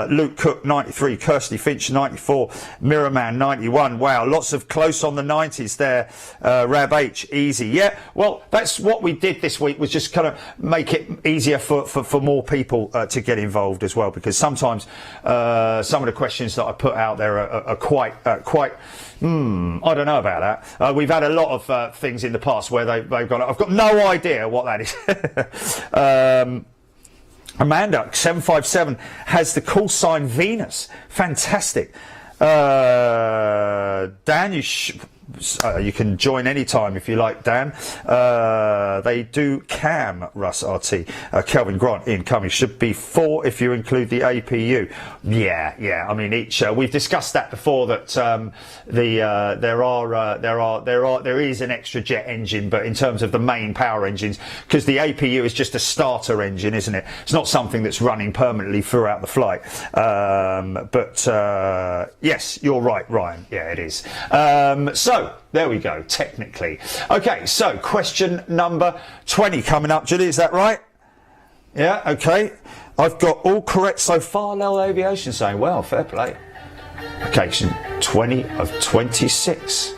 Luke Cook, 93. Kirsty Finch, 94. Mirrorman, 91. Wow, lots of close on the 90s there. Rab H, easy. Yeah, well, that's what we did this week, was just kind of make it easier for more people to get involved as well, because sometimes some of the questions that I put out there are quite I don't know about that. We've had a lot of things in the past where they've gone, I've got no idea what that is. Amanda 757 has the call sign Venus. Fantastic. Dan, you can join any time if you like, Dan. They do Cam, Russ RT. Kelvin Grant incoming. Should be 4 if you include the APU. Yeah. I mean, each we've discussed that before, that there is an extra jet engine, but in terms of the main power engines, because the APU is just a starter engine, isn't it? It's not something that's running permanently throughout the flight. Yes, you're right, Ryan. Yeah, it is. So there we go, technically. Okay, so question number 20 coming up. Julie, is that right? Yeah, okay. I've got all correct so far. Lel Aviation saying, well, fair play. Occasion 20 of 26.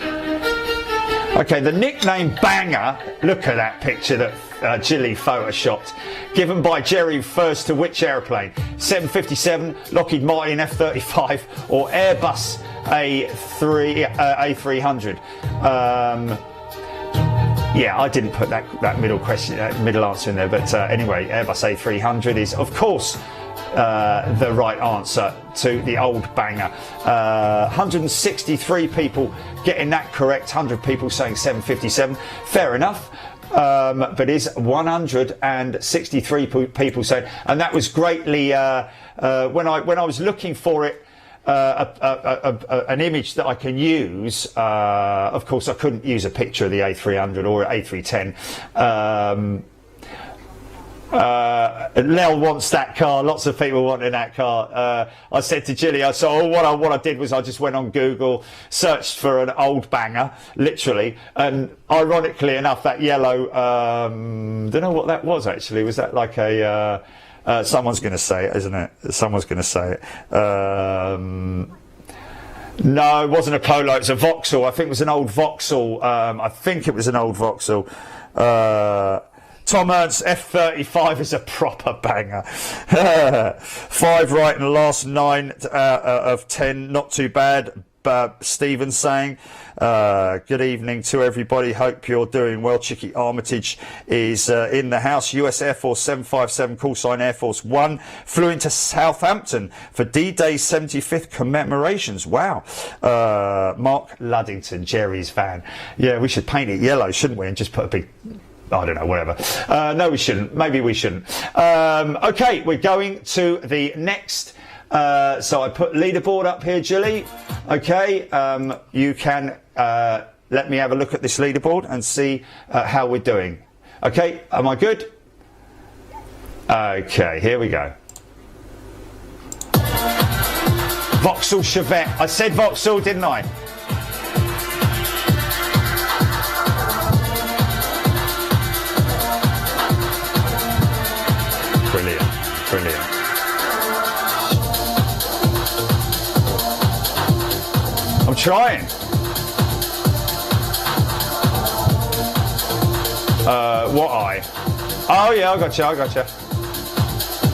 Okay, the nickname Banger, look at that picture that Gilly photoshopped, given by Jerry refers to which aeroplane? 757, Lockheed Martin F-35 or Airbus A300? Yeah, I didn't put that middle question, middle answer in there, but anyway, Airbus A300 is, of course, the right answer to the old Banger. 163 people getting that correct, 100 people saying 757. Fair enough. But is 163 people saying, and that was greatly when I was looking for it, an image that I can use. Of course, I couldn't use a picture of the A300 or A310. Lel wants that car. Lots of people wanting that car. I said to Gilly, what I did was I just went on Google, searched for an old Banger, literally, and ironically enough, that yellow, don't know what that was actually. Was that like a, someone's going to say it, isn't it? Someone's going to say it. No, it wasn't a Polo, it's a Vauxhall. I think it was an old Vauxhall. I think it was an old Vauxhall. Tom Ernst, F-35 is a proper banger. 5 right in the last 9 of 10, not too bad. Stephen saying, good evening to everybody, hope you're doing well. Chicky Armitage is in the house. US Air Force 757, call sign Air Force 1, flew into Southampton for D-Day's 75th commemorations. Wow. Mark Luddington, Jerry's van. Yeah, we should paint it yellow, shouldn't we, and just put a big, I don't know, whatever. No, we shouldn't. Maybe we shouldn't. Okay, we're going to the next. So I put leaderboard up here, Gilly. Okay, you can let me have a look at this leaderboard and see how we're doing. Okay, am I good? Okay, here we go. Vauxhall Chevette. I said Vauxhall, didn't I? Brilliant, brilliant. I'm trying. What eye? Oh yeah, I got you.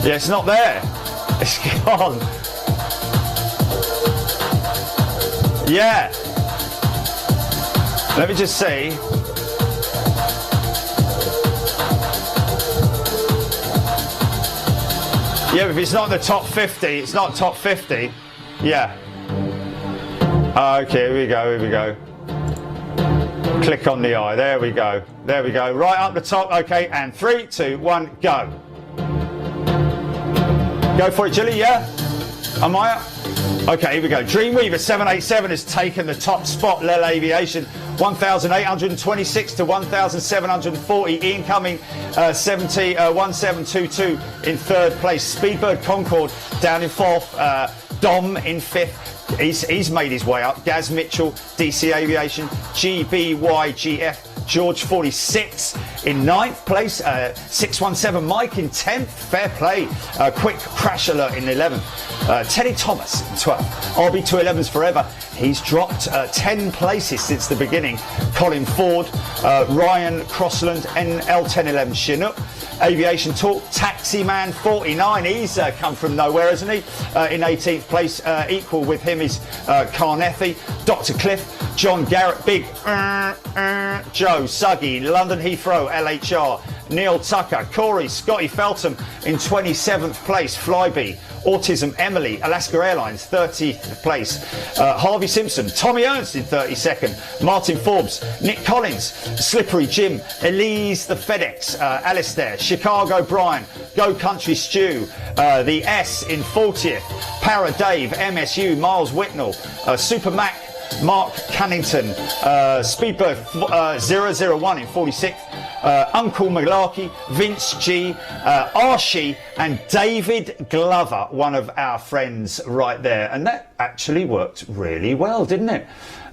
Yeah, it's not there. It's gone. Yeah. Let me just see. Yeah, if it's not the top 50, it's not top 50. Yeah. Okay, here we go. Click on the eye. There we go. Right up the top. Okay, and 3, 2, 1, go. Go for it, Gilly, yeah? Am I up? Okay, here we go. Dreamweaver 787 has taken the top spot. Lel Aviation 1,826 to 1,740. Ian Cumming 1722 in third place. Speedbird Concorde down in fourth. Dom in fifth. He's made his way up. Gaz Mitchell, DC Aviation, GBYGF, George 46 in 9th place. 617 Mike in 10th. Fair play. Quick Crash Alert in 11th. Teddy Thomas in 12th. RB211's forever. He's dropped 10 places since the beginning. Colin Ford, Ryan Crossland, NL1011 Chinook. Aviation Talk, Taxi Man 49. He's come from nowhere, hasn't he? In 18th place, equal with him is Carnethy, Dr. Cliff, John Garrett, Big Joe Suggy, London Heathrow, LHR, Neil Tucker, Corey, Scotty Feltham in 27th place, Flyby, Autism Emily, Alaska Airlines 30th place, Harvey Simpson, Tommy Ernst in 32nd, Martin Forbes, Nick Collins, Slippery Jim, Elise the FedEx, Alistair, Chicago Brian, Go Country Stew, the S in 40th, Para Dave, MSU, Miles Whitnell, Super Mac, Mark Cunnington, Speedbird 001 in 46th, Uncle Malarkey, Vince G, Archie and David Glover, one of our friends right there. And that actually worked really well, didn't it?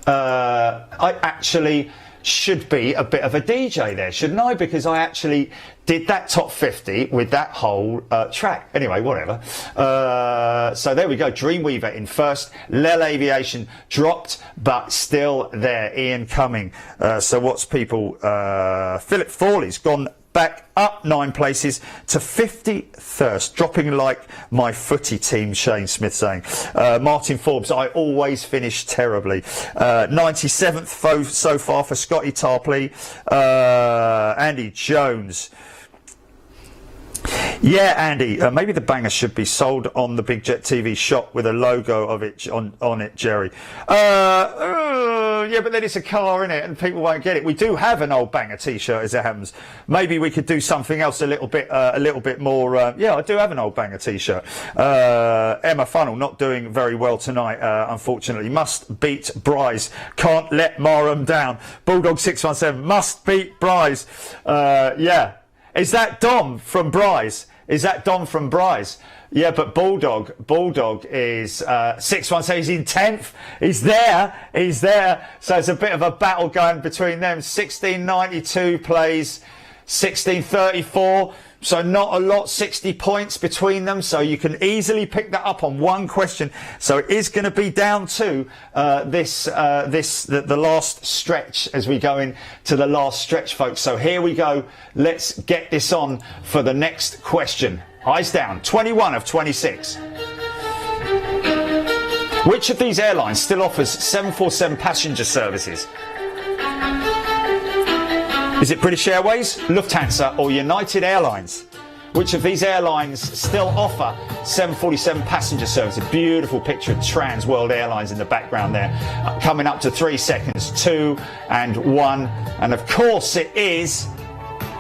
I actually should be a bit of a DJ there, shouldn't I? Because I actually did that top 50 with that whole track. Anyway, whatever. So there we go. Dreamweaver in first. Lel Aviation dropped, but still there. Ian Cumming. So what's people? Philip Thorley's gone back up 9 places to 51st, dropping like my footy team, Shane Smith saying. Martin Forbes, I always finish terribly. 97th so far for Scotty Tarpley. Andy Jones. Yeah, Andy, maybe the banger should be sold on the Big Jet TV shop with a logo of it on it, Jerry. Yeah, but then it's a car in it and people won't get it. We do have an old banger t-shirt as it happens. Maybe we could do something else a little bit more. Yeah, I do have an old banger t-shirt. Emma Funnell not doing very well tonight, unfortunately. Must beat Bryce. Can't let Marham down. Bulldog 617 must beat Bryce. Yeah. Is that Dom from Bryce? Yeah, but Bulldog is 617. He's in 10th. He's there. So it's a bit of a battle going between them. 1692 plays 1634. So not a lot, 60 points between them. So you can easily pick that up on one question. So it is going to be down to the last stretch as we go into the last stretch, folks. So here we go. Let's get this on for the next question. Eyes down. 21 of 26. Which of these airlines still offers 747 passenger services? Is it British Airways, Lufthansa or United Airlines? Which of these airlines still offer 747 passenger service? A beautiful picture of Trans World Airlines in the background there. Coming up to 3 seconds, 2 and 1. And of course it is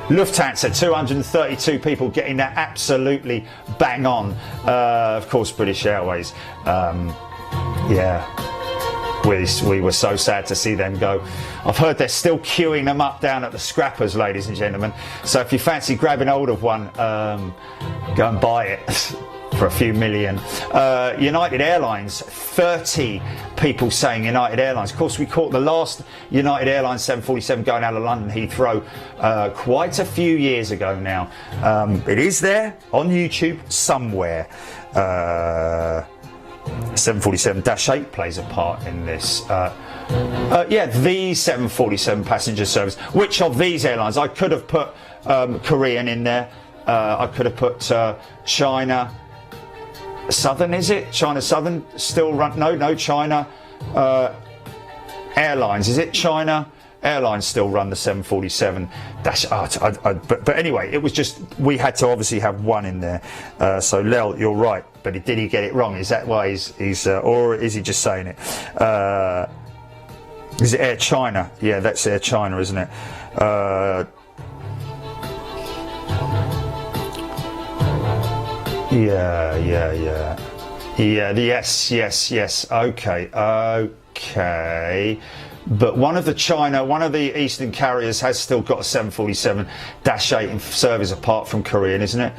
Lufthansa, 232 people getting that absolutely bang on. Of course, British Airways. Yeah. We were so sad to see them go. I've heard they're still queuing them up down at the scrappers, ladies and gentlemen. So if you fancy grabbing hold of one, go and buy it for a few million. United Airlines, 30 people saying United Airlines. Of course, we caught the last United Airlines 747 going out of London Heathrow quite a few years ago now. It is there on YouTube somewhere. 747-8 plays a part in this. Yeah, the 747 passenger service. Which of these airlines? I could have put Korean in there. I could have put China Southern, is it? China Southern still run? No, China Airlines. Is it China Airlines still run the 747 but anyway, it was just, we had to obviously have one in there. So Lel, you're right, but did he get it wrong? Is that why he's or is he just saying it? Is it Air China? Yeah, that's Air China, isn't it? Yeah. Yes. Okay. But one of the Eastern carriers has still got a 747-8 in service apart from Korean, isn't it?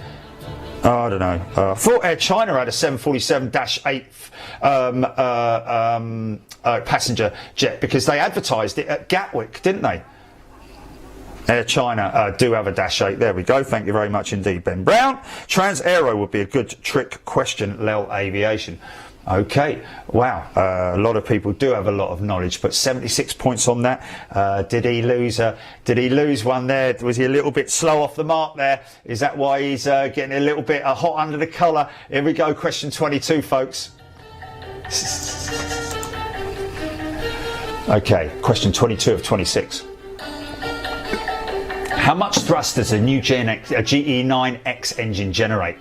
I don't know. I thought Air China had a 747-8 passenger jet because they advertised it at Gatwick, didn't they? Air China do have a -8. There we go. Thank you very much indeed, Ben Brown. Trans Aero would be a good trick question, Lel Aviation. Okay, wow, a lot of people do have a lot of knowledge, but 76 points on that. Did he lose one there? Was he a little bit slow off the mark there? Is that why he's getting a little bit hot under the collar? Here we go, question 22, folks. Okay, question 22 of 26. How much thrust does a new GE9X engine generate?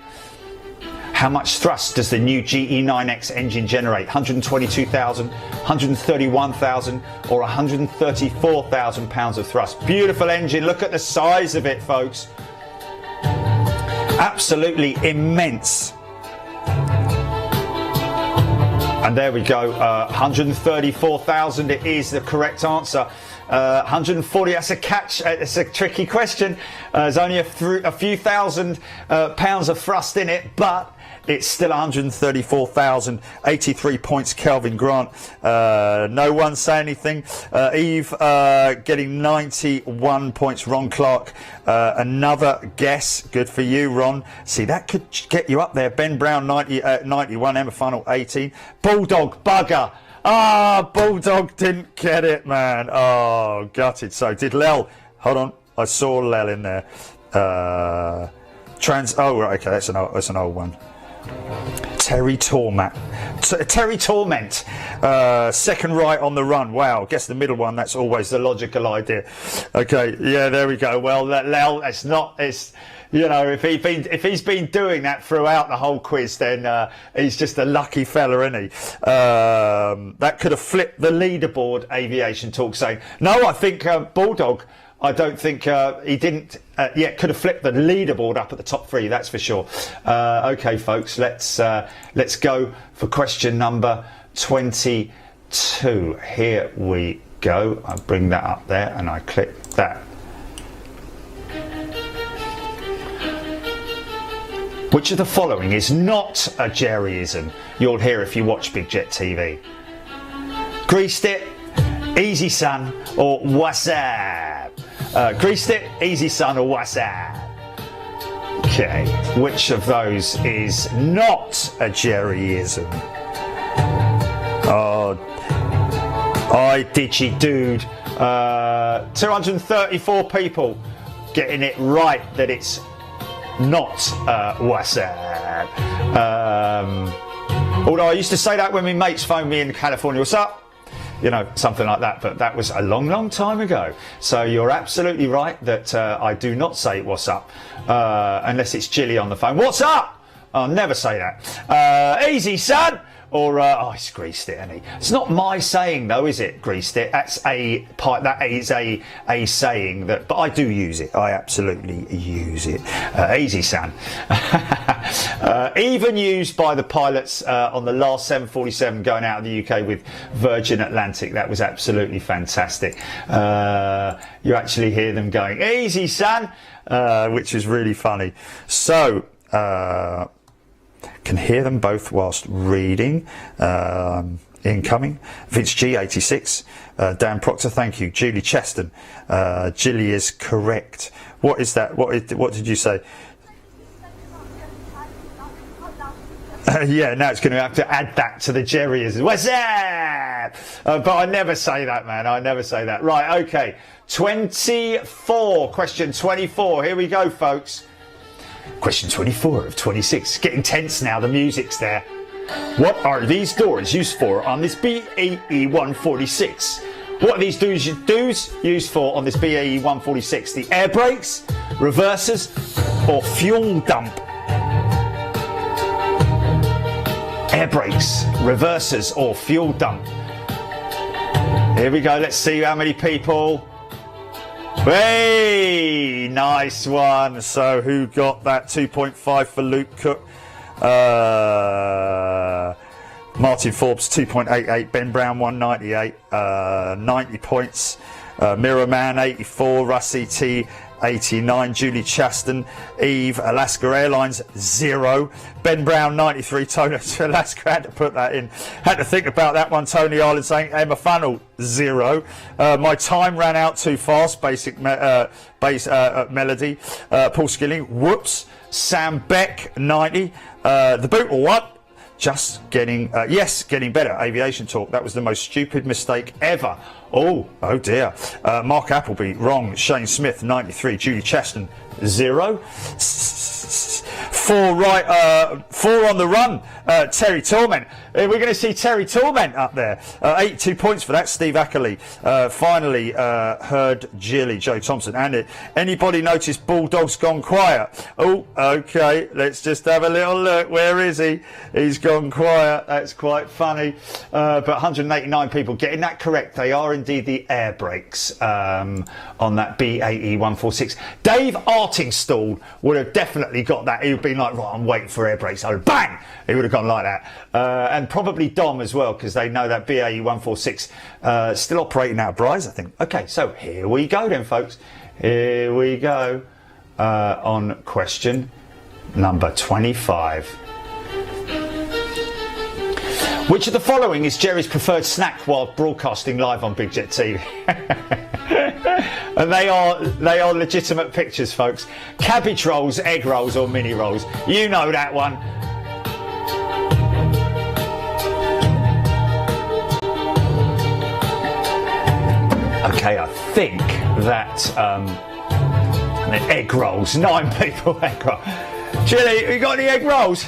How much thrust does the new GE9X engine generate? 122,000, 131,000 or 134,000 pounds of thrust? Beautiful engine. Look at the size of it, folks. Absolutely immense. And there we go. 134,000 it is the correct answer. 140, that's a catch. It's a tricky question. There's only a few thousand pounds of thrust in it, but it's still 134,000, 83 points. Kelvin Grant. No one say anything. Eve getting 91 points. Ron Clark, another guess. Good for you, Ron. See, that could get you up there. Ben Brown, 91. Emma Funnell, 18. Bulldog, bugger. Bulldog didn't get it, man. Oh, gutted. So did Lel. Hold on. I saw Lel in there. Oh, right. Okay, that's an old one. Terry Torment. Second right on the run. Wow, guess the middle one. That's always the logical idea. Okay, yeah, there we go. Well, Lel, it's you know, if he's been doing that throughout the whole quiz, then he's just a lucky fella, isn't he? That could have flipped the leaderboard. Aviation Talk saying no. I think Bulldog. I don't think he didn't yet. Could have flipped the leaderboard up at the top three, that's for sure. Okay, folks, let's go for question number 22. Here we go. I bring that up there and I click that. Which of the following is not a Jerryism? You'll hear if you watch Big Jet TV. Greased it, easy son, or what's up? Greased it, easy son, or what's up? Okay, which of those is not a Jerryism? Oh, I digi dude. 234 people getting it right that it's not what's up. Although I used to say that when my mates phoned me in California, what's up? You know, something like that, but that was a long time ago. So you're absolutely right that I do not say what's up unless it's Jilly on the phone. What's up? I'll never say that. Easy, son. Or he's greased it, hasn't he? It's not my saying though, is it? Greased it. That is a saying that, but I do use it. I absolutely use it. Easy, son. Even used by the pilots on the last 747 going out of the UK with Virgin Atlantic. That was absolutely fantastic. You actually hear them going, "Easy, son," which is really funny. So. Can hear them both whilst reading. Incoming. Vince G86. Dan Proctor, thank you. Julie Cheston. Jilly is correct. What is that? What did you say? Yeah, now it's going to have to add that to the Jerry's. What's that? But I never say that, man. I never say that. Right, okay. 24. Question 24. Here we go, folks. Question 24 of 26. Getting tense now, the music's there. What are these doors used for on this BAE 146? What are these doors used for on this BAE 146? The air brakes, reversers, or fuel dump? Air brakes, reversers, or fuel dump? Here we go, let's see how many people. Hey, nice one. So who got that? 2.5 for Luke Cook. Martin Forbes 2.88. Ben Brown 198. 90 points. Mirror Man 84. Russie T 89. Julie Chaston. Eve Alaska Airlines 0. Ben Brown 93. Tony Alaska had to put that in. Had to think about that one. Tony Ireland saying Emma Funnell 0. My time ran out too fast. Basic melody. Paul Skilling. Whoops. Sam Beck 90. The boot or what? Just getting getting better. Aviation Talk. That was the most stupid mistake ever. Oh dear. Mark Appleby wrong. Shane Smith 93. Julie Cheston 0. 4 right. 4 on the run. Terry Torment. We're going to see Terry Torment up there. 82 points for that. Steve Ackerley. Finally heard Jilly. Joe Thompson. And anybody notice Bulldog's gone quiet? Oh, okay. Let's just have a little look. Where is he? He's gone quiet. That's quite funny. But 189 people getting that correct. They are indeed the air brakes on that BAE 146. Dave Artingstall would have definitely got that. He would be been like, right, I'm waiting for air brakes. So bang, he would have gone like that. And probably Dom as well, because they know that BAE 146 still operating out of Bryce, I think. Okay, so here we go then, folks. Here we go on question number 25. Which of the following is Jerry's preferred snack while broadcasting live on Big Jet TV? And they are legitimate pictures, folks. Cabbage rolls, egg rolls, or mini rolls. You know that one. Okay, I think that egg rolls. 9 people egg roll. Chili, you got any egg rolls?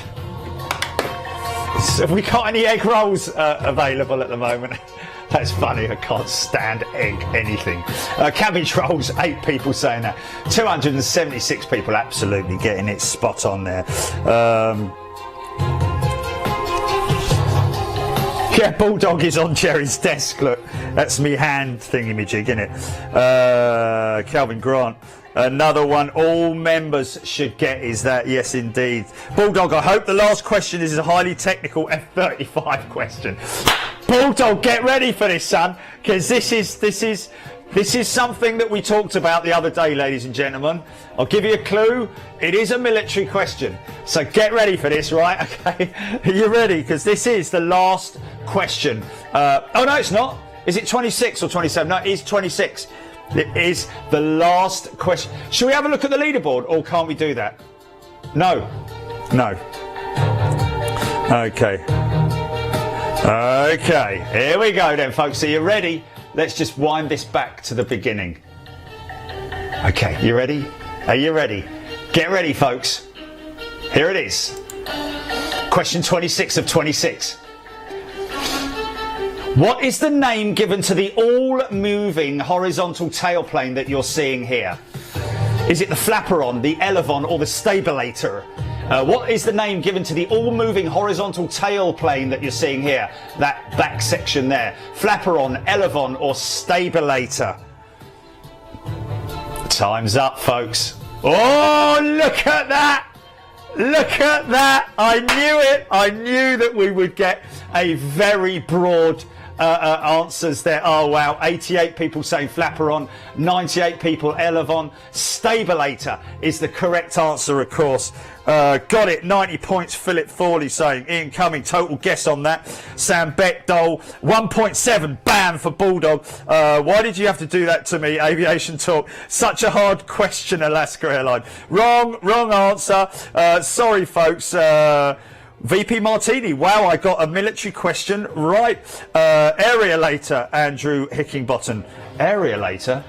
Have we got any egg rolls available at the moment? That's funny, I can't stand egg anything. Cabbage rolls, 8 people saying that. 276 people absolutely getting it spot on there. Yeah, Bulldog is on Jerry's desk, look. That's me hand thingy-majig, isn't it? Calvin Grant. Another one all members should get is that, yes indeed. Bulldog, I hope the last question is a highly technical F-35 question. Bulldog, get ready for this, son, because this is something that we talked about the other day, ladies and gentlemen. I'll give you a clue. It is a military question. So get ready for this, right? Okay. Are you ready? Because this is the last question. Oh, no, it's not. Is it 26 or 27? No, it is 26. It is the last question. Shall we have a look at the leaderboard, or can't we do that? No. No. Okay. Okay. Here we go then, folks. So you're ready? Let's just wind this back to the beginning. Okay, you ready? Are you ready? Get ready, folks. Here it is. Question 26 of 26. What is the name given to the all-moving horizontal tailplane that you're seeing here? Is it the flaperon, the elevon, or the stabilator? What is the name given to the all-moving horizontal tailplane that you're seeing here? That back section there. Flaperon, elevon, or stabilator? Time's up, folks. Oh, look at that! Look at that! I knew it! I knew that we would get a very broad answers there. Oh wow, 88 people saying flaperon, 98 people elevon. Stabilator is the correct answer, of course. Got it, 90 points. Philip Thorley saying Ian Cumming, total guess on that. Sam Beckdole, 1.7, bam for Bulldog. Why did you have to do that to me? Aviation Talk, such a hard question, Alaska Airline. Wrong answer. Sorry folks. VP Martini, wow, I got a military question right. Areolator, Andrew Hickingbottom. Areolator?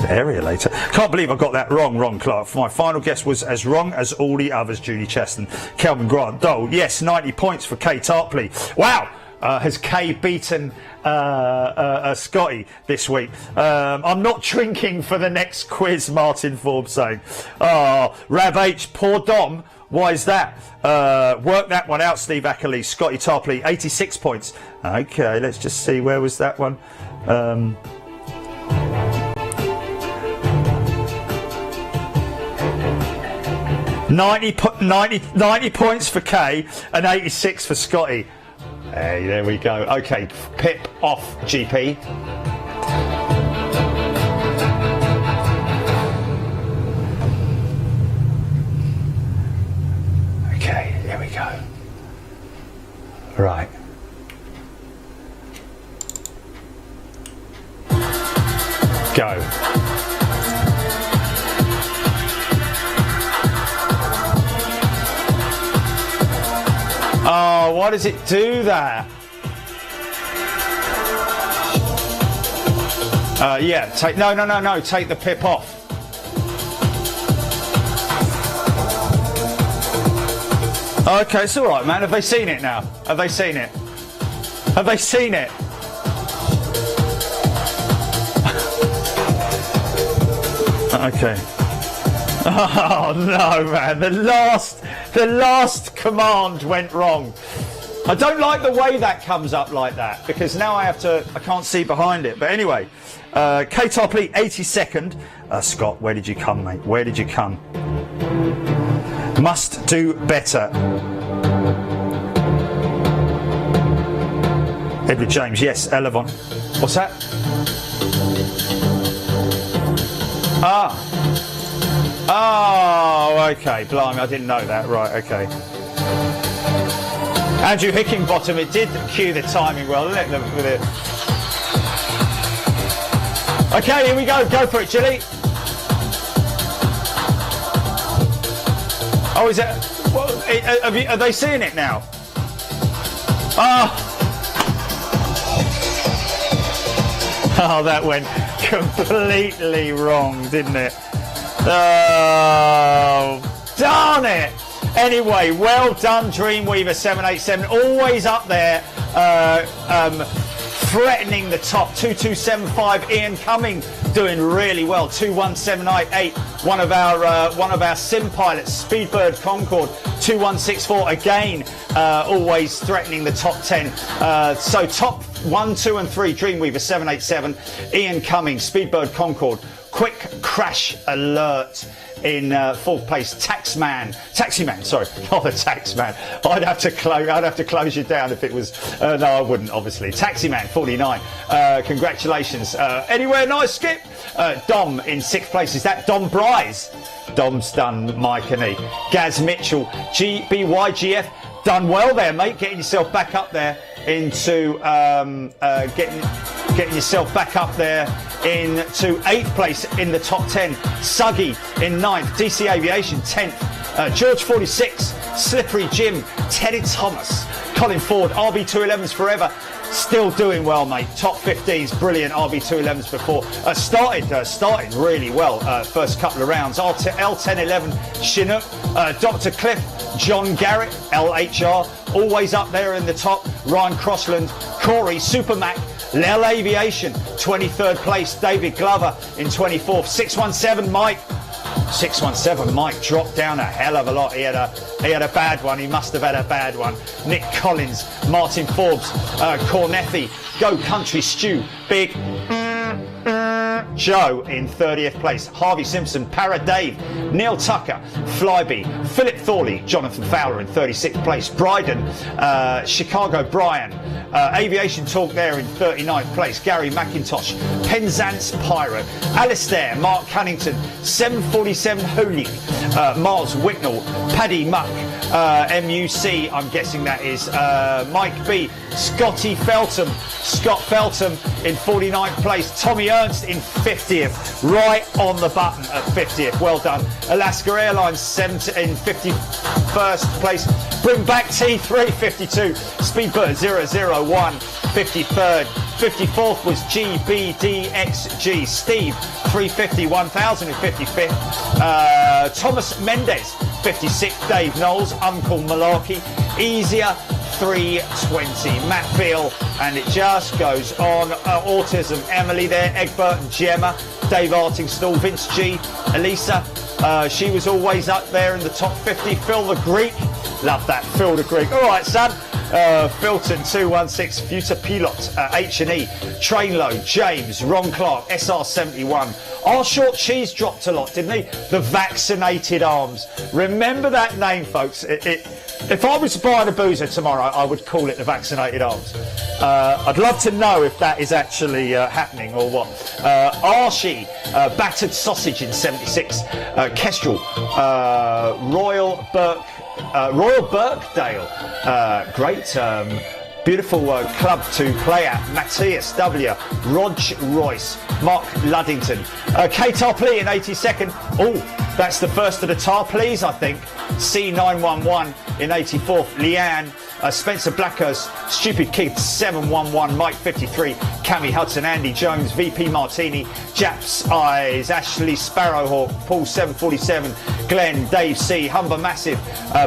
Areolator. Can't believe I got that wrong, Clark. My final guess was as wrong as all the others, Judy Cheston. Kelvin Grant, Dole, yes, 90 points for Kay Tarpley. Wow! Has Kay beaten Scotty this week? I'm not drinking for the next quiz, Martin Forbes saying. Oh, Rab H, poor Dom. Why is that? Work that one out, Steve Ackerley. Scotty Tarpley, 86 points. Okay, let's just see. Where was that one? 90 points for Kay and 86 for Scotty. Hey, there we go. Okay, Pip off, GP. Okay, here we go. Right. Go. Oh, why does it do that? Yeah, take no, take the pip off. Okay, it's all right, man. Have they seen it now? Have they seen it? Have they seen it? Okay. Oh no, man! The last command went wrong. I don't like the way that comes up like that because now I can't see behind it. But anyway, Kate Topley, 82nd. Scott, where did you come, mate? Where did you come? Must do better. Edward James, yes, Elevon. What's that? Oh, okay, blimey, I didn't know that. Right, okay. Andrew Hickinbottom, it did cue the timing well, didn't it? With it. Okay, here we go. Go for it, Chili. Oh, is it? Well, are they seeing it now? Oh, that went completely wrong, didn't it? Oh, darn it! Anyway, well done, Dreamweaver 787. Always up there, threatening the top. 2275. Ian Cumming doing really well. 21788. One of our sim pilots, Speedbird Concorde. 2164 again, always threatening the top 10. So top 1, 2 and 3, Dreamweaver 787, Ian Cumming, Speedbird Concorde. Quick crash alert in fourth place. Taximan, sorry, not the Taxman. I'd have to close you down if it was. No, I wouldn't, obviously. Taximan 49. Congratulations. Anywhere nice, Skip? Dom in sixth place. Is that Dom Bryce? Dom's done Mike and E. Gaz Mitchell, GBYGF. Done well there, mate. Getting yourself back up there into getting yourself back up there into 8th place in the top 10. Suggy in 9th. DC Aviation 10th. George 46. Slippery Jim. Teddy Thomas. Colin Ford. RB211s forever. Still doing well, mate. Top 15s, brilliant. RB211s before. Started really well. First couple of rounds. L1011 Chinook. Dr. Cliff. John Garrett. LHR. Always up there in the top. Ryan Crossland. Corey. Supermac. Lel Aviation. 23rd place. David Glover in 24th. 617 Mike. 617 Mike dropped down a hell of a lot. He had a bad one. He must have had a bad one. Nick Collins, Martin Forbes, Cornethi, Go Country Stew, Big Joe in 30th place. Harvey Simpson, Para Dave, Neil Tucker, Flyby, Philip Thorley, Jonathan Fowler in 36th place. Bryden, Chicago Brian, Aviation Talk there in 39th place. Gary McIntosh, Penzance Pirate, Alistair, Mark Cunnington, 747 Holy, Mars Wicknell, Paddy Muck, MUC, I'm guessing that is, Mike B, Scotty Feltham, Scott Feltham in 49th place. Tommy Ernst in 50th, right on the button at 50th. Well done. Alaska Airlines in 51st place. Bring back T3 52. Speedbird 001 53rd. 54th was GBDXG. Steve 350 1055th. Thomas Mendez 56th. Dave Knowles, Uncle Malarkey. Easier 320. Matt Beale, and it just goes on. Autism, Emily there, Egbert and Gemma, Dave Artingstall, Vince G, Elisa, she was always up there in the top 50. Phil the Greek, love that, Phil the Greek. All right, son. Filton 216, Future Pilot, H&E, Trainload, James, Ron Clark, SR71. Our Short Cheese dropped a lot, didn't he? The Vaccinated Arms. Remember that name, folks. If I was buying a boozer tomorrow, I would call it the Vaccinated Arms. I'd love to know if that is actually happening or what. Archie, Battered Sausage in 76. Kestrel, Royal Birkdale, great, beautiful club to play at. Matthias W, Rog Royce, Mark Luddington, Kate Tarpley in 82nd. Oh, that's the first of the Tarpleys, I think. C911 in 84th. Leanne, Spencer Blackhurst, Stupid Kid 711, Mike 53, Cammy Hudson, Andy Jones, VP Martini, Japs Eyes, Ashley Sparrowhawk, Paul 747, Glenn, Dave C, Humber Massive,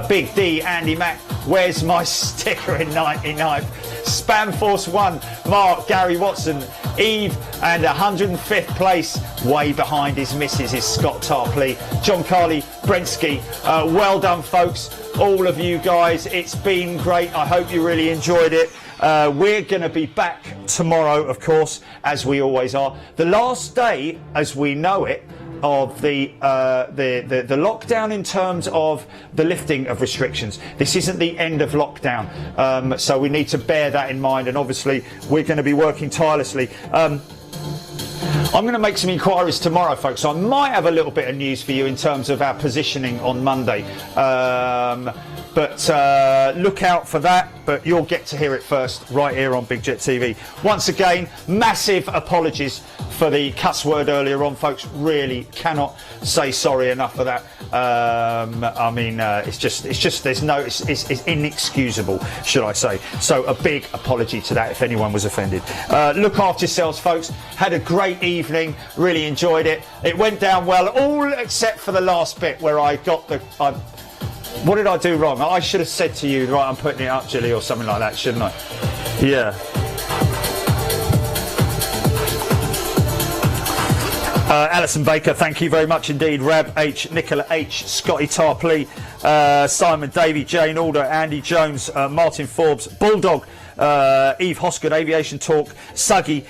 Big D, Andy Mack, Where's My Sticker in 99th, Spam Force 1, Mark, Gary Watson, Eve, and 105th place, way behind his missus, is Scott Tarpley, John Carley, Brensky. Well done, folks, all of you guys. It's been great. I hope you really enjoyed it. We're going to be back tomorrow, of course, as we always are. The last day, as we know it, the lockdown, in terms of the lifting of restrictions. This isn't the end of lockdown, so we need to bear that in mind, and obviously we're going to be working tirelessly. I'm going to make some inquiries tomorrow, folks, so I might have a little bit of news for you in terms of our positioning on Monday. But look out for that, but you'll get to hear it first right here on Big Jet TV. Once again, massive apologies for the cuss word earlier on, folks. Really cannot say sorry enough for that. I mean, it's inexcusable, should I say. So a big apology to that if anyone was offended. Look after yourselves, folks. Had a great evening, really enjoyed it. It went down well, all except for the last bit where I got the... what did I do wrong? I should have said to you, right, I'm putting it up, Jilly, or something like that, shouldn't I? Yeah. Alison Baker, thank you very much indeed. Rab H, Nicola H, Scotty Tarpley, Simon Davey, Jane Alder, Andy Jones, Martin Forbes, Bulldog, Eve Hosgood, Aviation Talk, Suggy,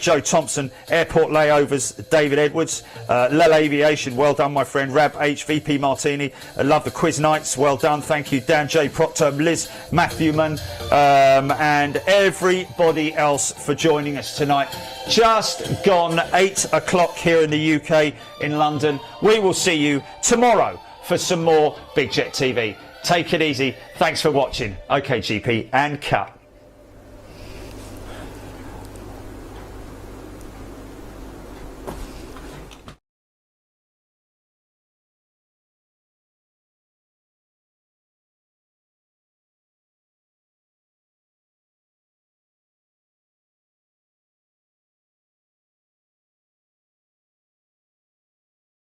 Joe Thompson, Airport Layovers, David Edwards, Lel Aviation, well done my friend. Rab H, VP Martini, love the quiz nights, well done, thank you. Dan J Proctor, Liz Matthewman, and everybody else for joining us tonight. Just gone 8 o'clock here in the UK, in London. We will see you tomorrow for some more Big Jet TV. Take it easy. Thanks for watching. OK, GP, and cut.